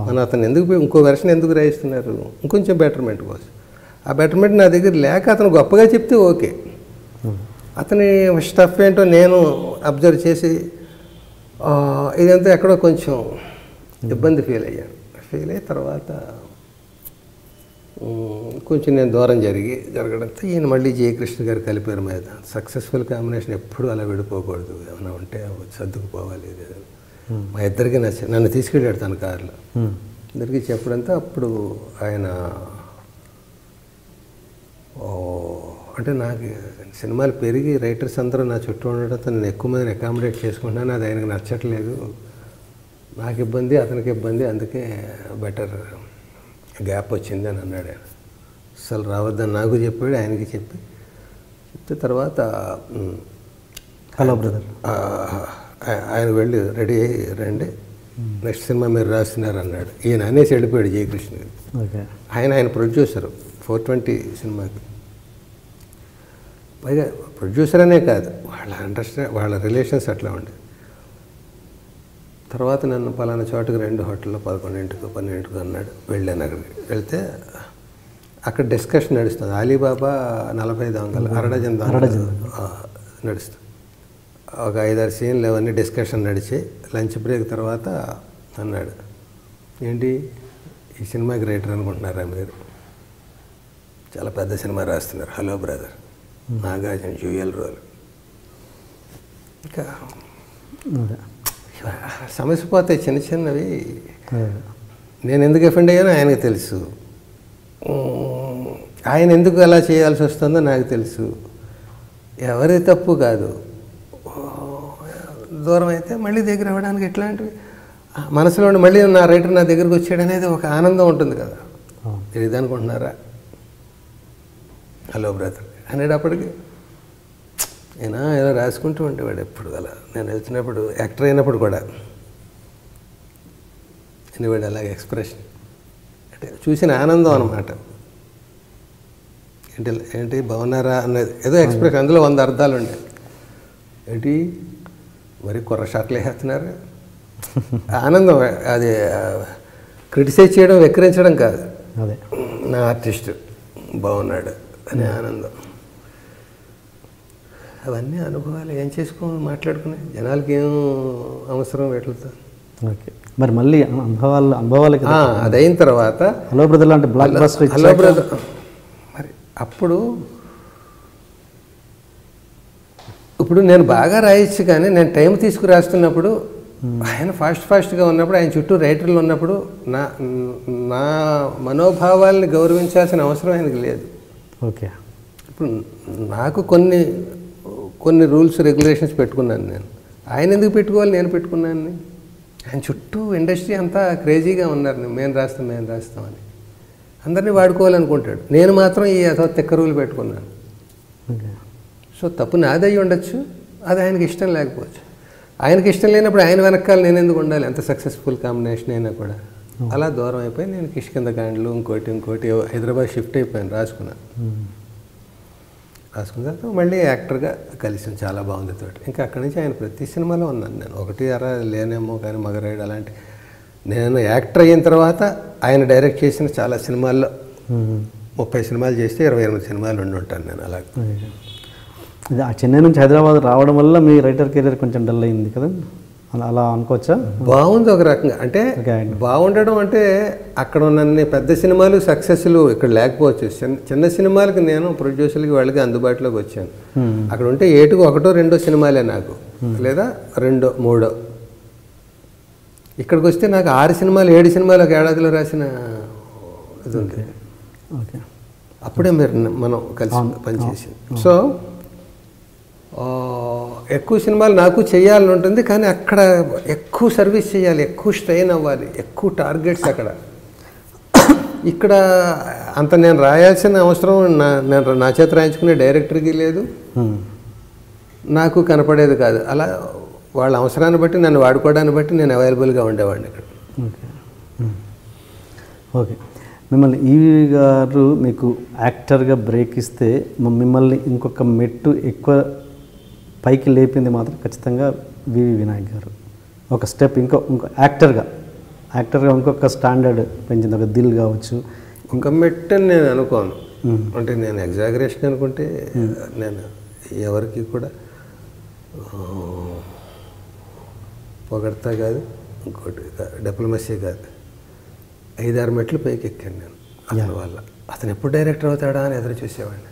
మనం అతను ఎందుకు ఇంకో వెర్షన్ ఎందుకు రాయిస్తున్నారు? ఇంకొంచెం బెటర్మెంట్ కోసం. ఆ బెటర్మెంట్ నా దగ్గర లేక అతను గొప్పగా చెప్తే ఓకే. అతని స్టఫ్ ఏంటో నేను అబ్జర్వ్ చేసి ఇదంతా ఎక్కడో కొంచెం ఇబ్బంది ఫీల్ అయ్యాను. ఫీల్ అయిన తర్వాత కొంచెం నేను దూరం జరగడంతో ఈయన మళ్ళీ జయకృష్ణ గారు కలిపారు మీద. సక్సెస్ఫుల్ కాంబినేషన్ ఎప్పుడు అలా విడిపోకూడదు, ఏమైనా ఉంటే సర్దుకుపోవాలి. మా ఇద్దరికి నన్ను తీసుకెళ్ళాడు తన కారులో. ఇద్దరికి చెప్పడంతో అప్పుడు ఆయన అంటే నాకు సినిమాలు పెరిగి రైటర్స్ అందరూ నా చుట్టూ ఉండడంతో నేను ఎక్కువ మందిని అకామిడేట్ చేసుకుంటున్నాను. అది ఆయనకు నచ్చట్లేదు, నాకు ఇబ్బంది, అతనికి ఇబ్బంది, అందుకే బెటర్ గ్యాప్ వచ్చింది అని అన్నాడు ఆయన. అసలు రావద్దని నాకు చెప్పాడు, ఆయనకి చెప్తే తర్వాత హలో బ్రదర్ ఆయన వెళ్ళి రెడీ అయ్యి రండి, నెక్స్ట్ సినిమా మీరు రాస్తున్నారు అన్నాడు. ఈయన అనేసి వెళ్ళిపోయాడు జయకృష్ణ గారు. ఆయన ప్రొడ్యూసరు 420 సినిమాకి. పైగా ప్రొడ్యూసర్ అనే కాదు, వాళ్ళ రిలేషన్స్ అట్లా ఉండే. తర్వాత నన్ను పలానా చోటుకు 2 హోటల్లో 11ంటికో 12ంటికో అన్నాడు. వెళ్ళాను. అక్కడికి వెళ్తే అక్కడ డిస్కషన్ నడుస్తుంది. అలీబాబా 40 దొంగలు, అరడజన్ దొంగలు నడుస్తుంది. ఒక 5-6 సీన్లు అవన్నీ డిస్కషన్ నడిచి లంచ్ బ్రేక్ తర్వాత అన్నాడు, ఏంటి ఈ సినిమాకి రైటర్ అనుకుంటున్నారా మీరు? చాలా పెద్ద సినిమా రాస్తున్నారు, hello brother, Nagarjuna dual role. ఇంకా సమస్య పోతాయి చిన్న చిన్నవి. నేను ఎందుకు ఎఫెండ్ అయ్యానో ఆయనకు తెలుసు, ఆయన ఎందుకు అలా చేయాల్సి వస్తుందో నాకు తెలుసు. ఎవరి తప్పు కాదు. దూరం అయితే మళ్ళీ దగ్గర అవ్వడానికి ఎట్లాంటివి మనసులో మళ్ళీ నా రైటర్ నా దగ్గరికి వచ్చాడు అనేది ఒక ఆనందం ఉంటుంది కదా. ఇది అనుకుంటున్నారా హలో బ్రదర్ అనేటప్పటికి అయినా ఏదో రాసుకుంటూ ఉండేవాడు ఎప్పుడు అలా. నేను వెళ్తున్నప్పుడు యాక్టర్ అయినప్పుడు కూడా అనేవాడు అలాగే ఎక్స్ప్రెషన్ అంటే చూసిన ఆనందం అన్నమాట. ఏంటి బాగున్నారా అన్నది ఏదో ఎక్స్ప్రెషన్, అందులో 100 అర్థాలు ఉండే. ఏంటి మరి కుర్ర షాట్లు వేస్తున్నారు, ఆనందం. అది క్రిటిసైజ్ చేయడం, వెక్కిరించడం కాదు. అదే నా ఆర్టిస్ట్ బాగున్నాడు అనే ఆనందం. అవన్నీ అనుభవాలు ఏం చేసుకోవాలి, మాట్లాడుకునే జనాలకి ఏం అవసరం వీటితో. ఓకే, మరి మళ్ళీ అనుభవాలకి అది అయిన తర్వాత హలో బ్రదర్ లాంటి బ్లాక్ బస్టర్ హలో బ్రదర్ మరి అప్పుడు ఇప్పుడు నేను బాగా రాయొచ్చు, కానీ నేను టైం తీసుకు రాస్తున్నప్పుడు ఆయన ఫాస్ట్గా ఉన్నప్పుడు, ఆయన చుట్టూ రైటర్లు ఉన్నప్పుడు నా మనోభావాల్ని గౌరవించాల్సిన అవసరం ఆయనకి లేదు. ఓకే, ఇప్పుడు నాకు కొన్ని రూల్స్ రెగ్యులేషన్స్ పెట్టుకున్నాను నేను. ఆయన ఎందుకు పెట్టుకోవాలి, నేను పెట్టుకున్నాను. ఆయన చుట్టూ ఇండస్ట్రీ అంతా క్రేజీగా ఉన్నారు, మేము రాస్తామని అందరినీ వాడుకోవాలనుకుంటాడు. నేను మాత్రం ఈ తిక్క రూల్ పెట్టుకున్నాను. సో తప్పు నాది అయ్యి ఉండొచ్చు, అది ఆయనకి ఇష్టం లేకపోవచ్చు. ఆయనకి ఇష్టం లేనప్పుడు ఆయన వెనకాల నేను ఎందుకు ఉండాలి, ఎంత సక్సెస్ఫుల్ కాంబినేషన్ అయినా కూడా. అలా దూరం అయిపోయి నేను కిష్కిందకాండలు ఇంకోటి హైదరాబాద్ షిఫ్ట్ అయిపోయాను. రాసుకున్న తర్వాత మళ్ళీ యాక్టర్గా కలిసాను, చాలా బాగుంది తోటి. ఇంకా అక్కడి నుంచి ఆయన ప్రతి సినిమాలో ఉన్నాను నేను. 1 లేనేమో కానీ మగరాయుడు అలాంటి. నేను యాక్టర్ అయిన తర్వాత ఆయన డైరెక్ట్ చేసిన చాలా సినిమాల్లో 30 సినిమాలు చేస్తే 28 సినిమాలు ఉండి ఉంటాను నేను. అలాగే ఆ చెన్నై నుంచి హైదరాబాద్ రావడం వల్ల మీ రైటర్ కెరీర్ కొంచెం డల్ అయింది కదా, అలా అనుకోవచ్చా? బాగుంది ఒక రకంగా. అంటే బాగుండడం అంటే అక్కడ ఉన్న పెద్ద సినిమాలు సక్సెస్లు ఇక్కడ లేకపోవచ్చు. చిన్న సినిమాలకి నేను ప్రొడ్యూసర్లకి వాళ్ళకి అందుబాటులోకి వచ్చాను. అక్కడ ఉంటే ఏటుకు 1, 2 సినిమాలే నాకు, లేదా 2, 3. ఇక్కడికి వస్తే నాకు 6 సినిమాలు 7 సినిమాలు ఒక ఏడాదిలో రాసిన ఇది ఉంది. ఓకే, అప్పుడే మనం కలిసి పనిచేసింది. సో ఎక్కువ సినిమాలు నాకు చేయాలని ఉంటుంది, కానీ అక్కడ ఎక్కువ సర్వీస్ చేయాలి, ఎక్కువ స్ట్రెయిన్ అవ్వాలి, ఎక్కువ టార్గెట్స్ అక్కడ. ఇక్కడ అంత నేను రాయాల్సిన అవసరం నేను నా చేత రాయించుకునే డైరెక్టర్కి లేదు, నాకు కనపడేది కాదు. అలా వాళ్ళ అవసరాన్ని బట్టి నన్ను వాడుకోవడాన్ని బట్టి నేను అవైలబుల్గా ఉండేవాడిని ఇక్కడ. Okay okay. మిమ్మల్ని ఈవి గారు మీకు యాక్టర్గా బ్రేక్ ఇస్తే మిమ్మల్ని ఇంకొక మెట్టు ఎక్కువ పైకి లేపింది మాత్రం ఖచ్చితంగా వివి వినాయక్ గారు. ఒక స్టెప్ ఇంకో యాక్టర్గా ఇంకొక స్టాండర్డ్ పెంచింది. ఒక దిల్ కావచ్చు, ఒక మెట్టు అని నేను అనుకోను. అంటే నేను ఎగ్జాగరేషన్ అనుకుంటే నేను ఎవరికి కూడా పొగడతా కాదు, ఇంకోటి డిప్లొమసీ కాదు. 5-6 మెట్లు పైకి ఎక్కాను నేను అతని వల్ల. అతను ఎప్పుడు డైరెక్టర్ అవుతాడా అని ఎదురు చూసేవాడిని.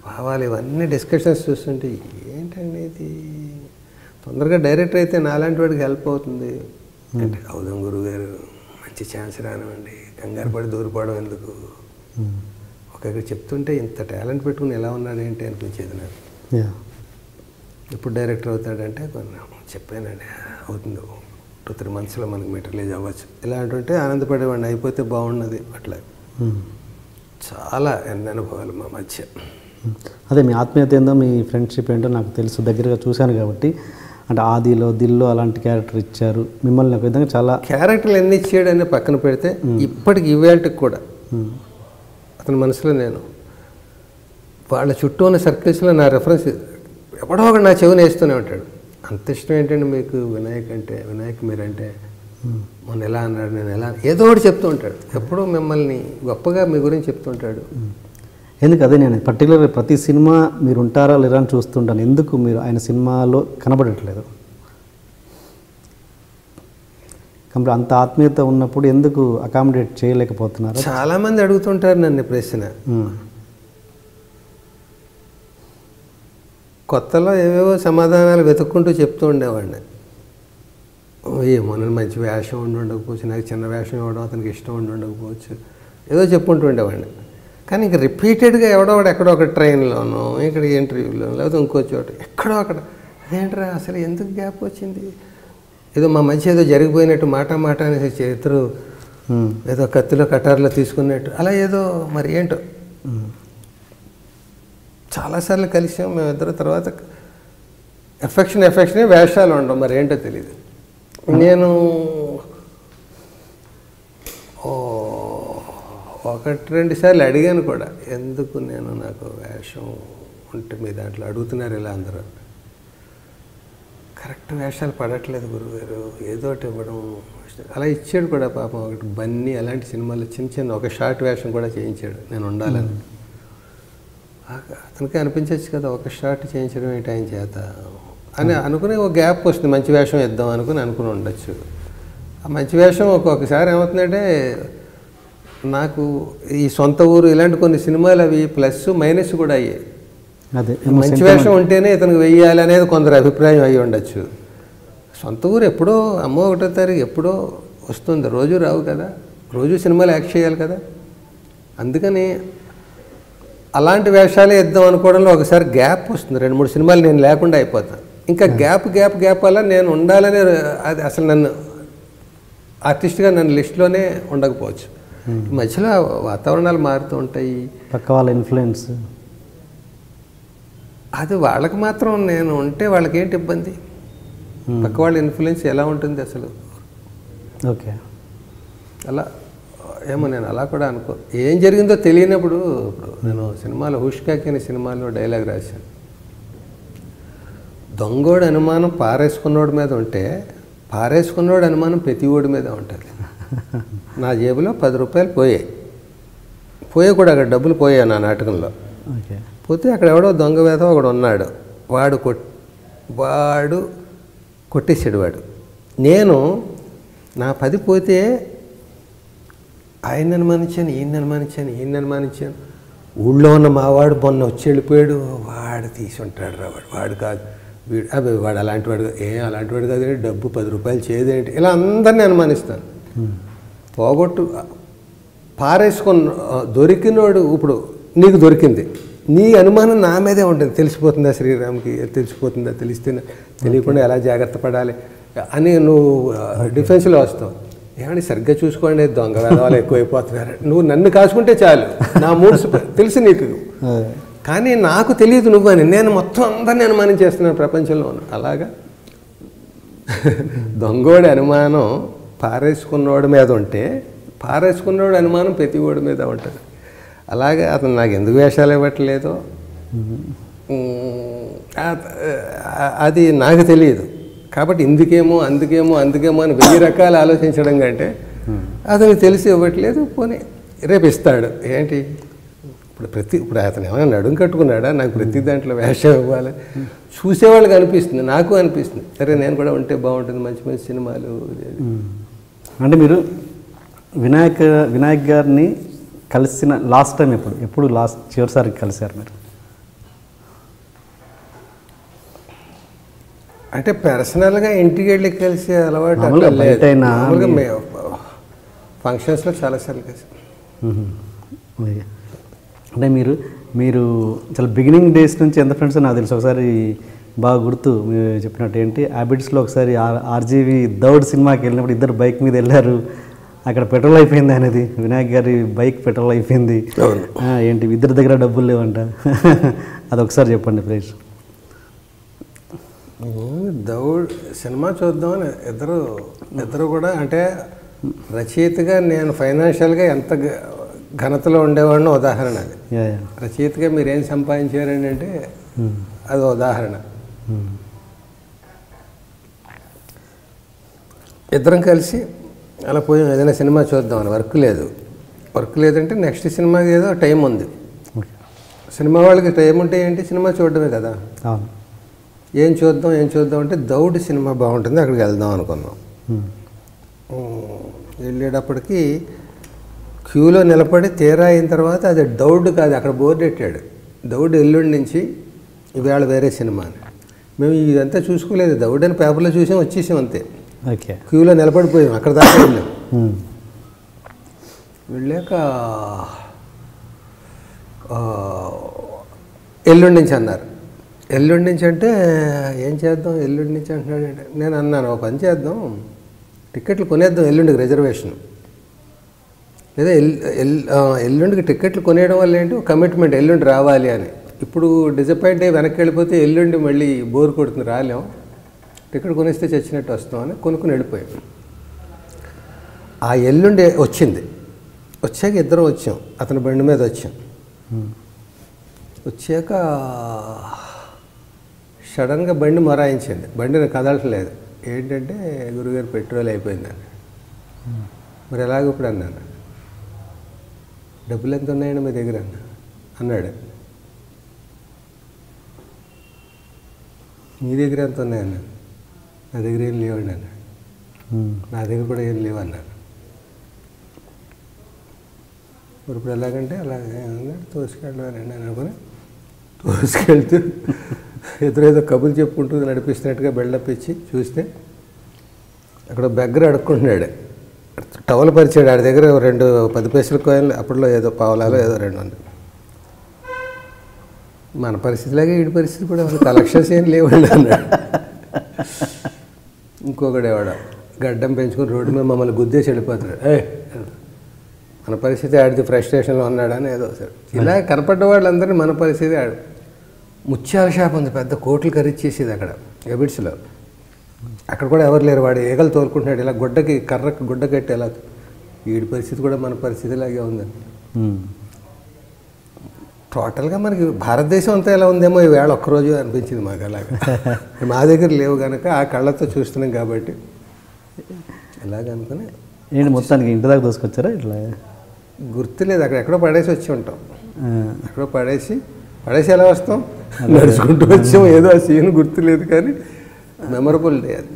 భావాలు ఇవన్నీ డిస్కషన్స్ చూస్తుంటే ఏంటండి ఇది, తొందరగా డైరెక్టర్ అయితే నాలాంటి వాడికి హెల్ప్ అవుతుంది అంటే, అవుదాం గురువు గారు, మంచి ఛాన్స్ రానివ్వండి, కంగారు పడి దూరిపోవడం ఎందుకు, ఒకరికి చెప్తుంటే ఇంత టాలెంట్ పెట్టుకుని ఎలా ఉన్నాడు ఏంటి అనిపించేది నాకు. ఎప్పుడు డైరెక్టర్ అవుతాడంటే కొన్ని చెప్పానండి, అవుతుంది 2-3 monthsలో మనకి మెటీరియలైజ్ అవ్వచ్చు ఇలా అంటుంటే ఆనందపడేవాడిని. అయిపోతే బాగున్నది అట్లా. చాలా ఎన్ని అనుభవాలు మా మధ్య. అదే మీ ఆత్మీయత ఏందో, మీ ఫ్రెండ్షిప్ ఏంటో నాకు తెలుసు, దగ్గరగా చూశాను కాబట్టి. అంటే ఆదిలో దిల్లో అలాంటి క్యారెక్టర్ ఇచ్చారు మిమ్మల్ని, ఒక విధంగా చాలా క్యారెక్టర్లు ఎన్ని ఇచ్చాడని పక్కన పెడితే ఇప్పటికి ఇవాళకి కూడా అతని మనసులో నేను వాళ్ళ చుట్టూ ఉన్న సర్కిల్స్లో నా రెఫరెన్స్ ఎవడో ఒకటి నా చెవిని వేస్తూనే ఉంటాడు. అంత ఇష్టం ఏంటండి మీకు వినాయక్ మీరంటే, మొన్న ఎలా అన్నాడు, నేను ఎలా, ఏదో ఒకటి చెప్తూ ఉంటాడు. ఎప్పుడూ మిమ్మల్ని గొప్పగా మీ గురించి చెప్తుంటాడు. ఎందుకు అదే నేను పర్టికులర్ ప్రతి సినిమా మీరు ఉంటారా లేరా అని చూస్తుంటాను. ఎందుకు మీరు ఆయన సినిమాలో కనబడట్లేదు? కాబట్టి అంత ఆత్మీయత ఉన్నప్పుడు ఎందుకు అకామిడేట్ చేయలేకపోతున్నారు? చాలామంది అడుగుతుంటారు నన్ను ప్రశ్న. కొత్తలో ఏవేవో సమాధానాలు వెతుక్కుంటూ చెప్తూ ఉండేవాడిని. ఏమో నన్ను మంచి వేషం ఉండకపోవచ్చు, నాకు చిన్న వేషం ఇవ్వడం అతనికి ఇష్టం ఉండకపోవచ్చు, ఏదో చెప్పుకుంటూ ఉండేవాడిని. కానీ ఇంక రిపీటెడ్గా ఎక్కడో ఒక ట్రైన్లోనో, ఇక్కడ ఇంటర్వ్యూలోనో, లేకపోతే ఇంకో చోట ఎక్కడో అక్కడ, అదేంట్రా అసలు ఎందుకు గ్యాప్ వచ్చింది, ఏదో మా మధ్య ఏదో జరిగిపోయినట్టు మాట అనేసి చేతులు ఏదో కత్తిలో కటార్లో తీసుకున్నట్టు అలా ఏదో మరి ఏంటో. చాలాసార్లు కలిసాం మేమిద్దరు. తర్వాత ఎఫెక్షన్ వేషాలు ఉండవు, మరి ఏంటో తెలియదు. నేను 1-2 సార్లు అడిగాను కూడా, ఎందుకు నాకు వేషం ఉంటే మీ దాంట్లో అడుగుతున్నారు ఇలా అందరూ, కరెక్ట్ వేషాలు పడట్లేదు గురువుగారు, ఏదో ఒకటి ఇవ్వడం. అలా ఇచ్చాడు కూడా పాపం. ఒకటి బన్నీ అలాంటి సినిమాలో చిన్న ఒక షార్ట్ వేషం కూడా చేయించాడు నేను ఉండాలని. అతనికి అనిపించవచ్చు కదా, ఒక షార్ట్ చేయించడం ఏంటి ఆయన చేత అని అనుకుని ఒక గ్యాప్ వస్తుంది, మంచి వేషం ఇద్దాం అనుకుని ఉండొచ్చు. ఆ మంచి వేషం ఒక్కొక్కసారి ఏమవుతుందంటే, నాకు ఈ సొంత ఊరు ఇలాంటి కొన్ని సినిమాలు అవి ప్లస్ మైనస్ కూడా అయ్యాయి. అదే మంచి వేషం ఉంటేనే ఇతనికి వెయ్యాలి అనేది కొందరు అభిప్రాయం అయ్యి ఉండొచ్చు. సొంత ఊరు ఎప్పుడో అమ్మో 1వ తారీఖు ఎప్పుడో వస్తుంది, రోజు రావు కదా, రోజు సినిమాలు యాక్ట్ చేయాలి కదా. అందుకని అలాంటి వేషాలే ఇద్దాం అనుకోవడంలో ఒకసారి గ్యాప్ వస్తుంది. 2-3 సినిమాలు నేను లేకుండా అయిపోతాను. ఇంకా గ్యాప్ వల్ల నేను ఉండాలని, అది అసలు నన్ను ఆర్టిస్ట్గా నన్ను లిస్టులోనే ఉండకపోవచ్చు. మధ్యలో వాతావరణాలు మారుతూ ఉంటాయి, పక్క వాళ్ళ ఇన్ఫ్లుయెన్స్, అది వాళ్ళకి మాత్రం నేను ఉంటే వాళ్ళకి ఏంటి ఇబ్బంది, పక్క వాళ్ళ ఇన్ఫ్లుయెన్స్ ఎలా ఉంటుంది అసలు. ఓకే, అలా ఏమో నేను అలా కూడా అనుకో. ఏం జరిగిందో తెలియనప్పుడు, ఇప్పుడు నేను సినిమాలో హుష్కాకి అనే సినిమాలో డైలాగ్ రాశాను, దొంగోడు అనుమానం పారేసుకున్నోడి మీద ఉంటే పారేసుకున్నోడు అనుమానం ప్రతి ఓడి మీద ఉంటుంది. నా జేబులో 10 రూపాయలు పోయాయి కూడా, అక్కడ డబ్బులు పోయాయి నా నాటకంలో. పోతే అక్కడ ఎవడో దొంగ వేద ఒకడు ఉన్నాడు, వాడు కొట్టేసాడు. నేను నా 10 పోతే ఆయన అనుమానించాను, ఈయన అనుమానించాను. ఊళ్ళో ఉన్న మావాడు మొన్న వచ్చి వెళ్ళిపోయాడు, వాడు తీసి ఉంటాడు రా, వాడు కాదు వీడు, వాడు అలాంటి వాడు, అలాంటి వాడు కాదు, డబ్బు 10 రూపాయలు చేయదేంటి, ఇలా అందరినీ అనుమానిస్తాను. పోగొట్టు పారేసుకున్న దొరికినోడు, ఇప్పుడు నీకు దొరికింది, నీ అనుమానం నా మీదే ఉంటుంది. తెలిసిపోతుందా శ్రీరామ్కి, తెలిసిపోతుందా, తెలియకుండా ఎలా జాగ్రత్త పడాలి అని నువ్వు డిఫెన్స్లో వస్తావు. ఏమండి సరిగ్గా చూసుకోండి, దొంగ వేదవాళ్ళు ఎక్కువైపోతున్నారు, నువ్వు నన్ను కాసుకుంటే చాలు, నా మూడ్స్ తెలుసు నీకు, కానీ నాకు తెలియదు నువ్వని, నేను మొత్తం అందరినీ అనుమానం చేస్తున్నాను ప్రపంచంలో. అలాగా దొంగోడి అనుమానం పారేసుకున్నోడి మీద ఉంటే పారేసుకున్నోడి అనుమానం ప్రతివాడి మీద ఉంటుంది. అలాగే అతను నాకు ఎందుకు వేషాలు ఇవ్వట్లేదో అది నాకు తెలియదు. కాబట్టి ఇందుకేమో అందుకేమో అని 1000 రకాలు ఆలోచించడం కంటే అతనికి తెలిసి ఇవ్వట్లేదు, పోనీ రేపు ఇస్తాడు. ఏంటి ఇప్పుడు అతను ఏమైనా నడుము కట్టుకున్నాడా నాకు ప్రతి దాంట్లో వేషం ఇవ్వాలి? చూసేవాళ్ళకి అనిపిస్తుంది, నాకు అనిపిస్తుంది, సరే నేను కూడా ఉంటే బాగుంటుంది, మంచి మంచి సినిమాలు. అంటే మీరు వినాయక్ గారిని కలిసిన లాస్ట్ టైం ఎప్పుడు చివరిసారి కలిశారు మీరు? అంటే పర్సనల్గా ఇంటికి వెళ్ళి కలిసి అలవాటు ఫంక్షన్స్లో చాలాసార్లు కలిసి. అంటే మీరు చాలా బిగినింగ్ డేస్ నుంచి ఎంత ఫ్రెండ్స్ నాకు తెలుసు. ఒకసారి బాగా గుర్తు మీరు చెప్పినట్టు ఏంటి హ్యాబిట్స్లో ఒకసారి ఆర్జీవి దౌడ్ సినిమాకి వెళ్ళినప్పుడు ఇద్దరు బైక్ మీద వెళ్ళారు, అక్కడ పెట్రోల్ అయిపోయింది అనేది, వినాయక్ గారి బైక్ పెట్రోల్ అయిపోయింది, ఏంటి ఇద్దరి దగ్గర డబ్బులు లేవంట, అదొకసారి చెప్పండి ప్లీజ్. దౌడ్ సినిమా చూద్దామని ఇద్దరు కూడా, అంటే రచయితగా నేను ఫైనాన్షియల్గా ఎంత ఘనతలో ఉండేవాడిని ఉదాహరణ అది. రచయితగా మీరేం సంపాదించారని అంటే అది ఉదాహరణ. ఇద్దరం కలిసి అలా పోయి ఏదైనా సినిమా చూద్దామని, వర్క్ లేదంటే నెక్స్ట్ సినిమాకి ఏదో టైం ఉంది. సినిమా వాళ్ళకి టైం ఉంటే ఏంటి, సినిమా చూడడమే కదా. ఏం చూద్దాం అంటే దౌడ్ సినిమా బాగుంటుంది, అక్కడికి వెళ్దాం అనుకున్నాం. వెళ్ళేటప్పటికి క్యూలో నిలబడి తీరా అయిన తర్వాత అది దౌడ్ కాదు, అక్కడ బోర్డు పెట్టాడు, దౌడ్ ఎల్లుండి నుంచి ఇవాళ వేరే సినిమా అని. మేము ఇదంతా చూసుకోలేదు, దౌడ్ అని పేపర్లో చూసాం, వచ్చేసాం అంతే. ఓకే, క్యూలో నిలబడిపోయాం, అక్కడ దాకా వెళ్ళాం. వెళ్ళాక ఎల్లుండి నుంచి అన్నారు. ఎల్లుండి నుంచి అంటే ఏం చేద్దాం, ఎల్లుండి నుంచి అంటున్నాడంటే నేను అన్నాను, ఒక పని చేద్దాం, టికెట్లు కొనేద్దాం ఎల్లుండికి, రిజర్వేషన్ లేదా ఎల్లుండికి టికెట్లు కొనేయడం వల్ల ఏంటి కమిట్మెంట్, ఎల్లుండి రావాలి అని. ఇప్పుడు డిసప్పాయింట్ అయ్యి వెనక్కి వెళ్ళిపోతే ఎల్లుండి మళ్ళీ బోర్ కొడుతుంది, రాలేం, టికెట్ కొనేస్తే చచ్చినట్టు వస్తామని కొనుక్కుని వెళ్ళిపోయాం. ఆ ఎల్లుండి వచ్చింది, వచ్చాక ఇద్దరం వచ్చాం, అతని బండి మీద వచ్చాం. వచ్చాక సడన్గా బండి మొరాయించింది, బండిని కదలట్లేదు. ఏంటంటే గురుగారు పెట్రోల్ అయిపోయిందని. మరి ఎలాగ ఇప్పుడు అన్నాను, డబ్బులు ఎంత ఉన్నాయండి మీ దగ్గర అన్నాడు. మీ దగ్గర ఎంత ఉన్నాయన్నాను. నా దగ్గర ఏం లేవండి అన్నాడు. నా దగ్గర కూడా ఏం లేవు అన్నాను. మరి ఇప్పుడు ఎలాగంటే అలాగే తోసుకెళ్ళాలండి అని అనుకుని తోసుకెళ్తూ ఎదురేదో కబుర్లు చెప్పుకుంటూ నడిపిస్తున్నట్టుగా బిల్డప్ ఇచ్చి చూస్తే అక్కడ బెగ్గర అడుక్కుంటున్నాడు, టవల్ పరిచాడు, ఆడి దగ్గర 2 10 పైసల కాయిన్లు, అప్పట్లో ఏదో పావలాలో ఏదో 2 ఉంది. మన పరిస్థితిలాగే వీడి పరిస్థితి కూడా కలెక్షన్స్ ఏం లేవండి అన్నాడు. ఇంకొకడేవాడు గడ్డం పెంచుకొని రోడ్డు మీద మమ్మల్ని గుద్దేసి వెళ్ళిపోతాడు. మన పరిస్థితి ఆడిది ఫ్రస్ట్రేషన్లో ఉన్నాడని ఏదో సార్. ఇలా కనపడ్డ వాళ్ళందరినీ మన పరిస్థితి ఆడు. ముత్యాల షాప్ ఉంది, పెద్ద కోట్లు ఖరీచేసేది అక్కడ ఎబిట్స్లో. అక్కడ కూడా ఎవరు లేరు, వాడు ఏగలు తోలుకుంటున్నాడు, ఇలా కర్రకు గుడ్డ కట్టి ఎలా. వీడి పరిస్థితి కూడా మన పరిస్థితిలాగే ఉందండి. టోటల్గా మనకి భారతదేశం అంతా ఎలా ఉందేమో ఈవేళ ఒక్కరోజు అనిపించింది మాకు. అలాగా మా దగ్గర లేవు కనుక ఆ కళ్ళతో చూస్తున్నాం కాబట్టి ఎలాగనుకుని ఏంటి మొత్తానికి ఇంటి దాకా దోసుకొచ్చారా? ఇట్లా గుర్తులేదు, అక్కడ ఎక్కడో పడేసి వచ్చి ఉంటాం. ఎక్కడో పడేసి ఎలా వస్తాం, నడుచుకుంటూ వచ్చాం. ఏదో ఆ సీన్ గుర్తులేదు కానీ మెమరబుల్ డే అది.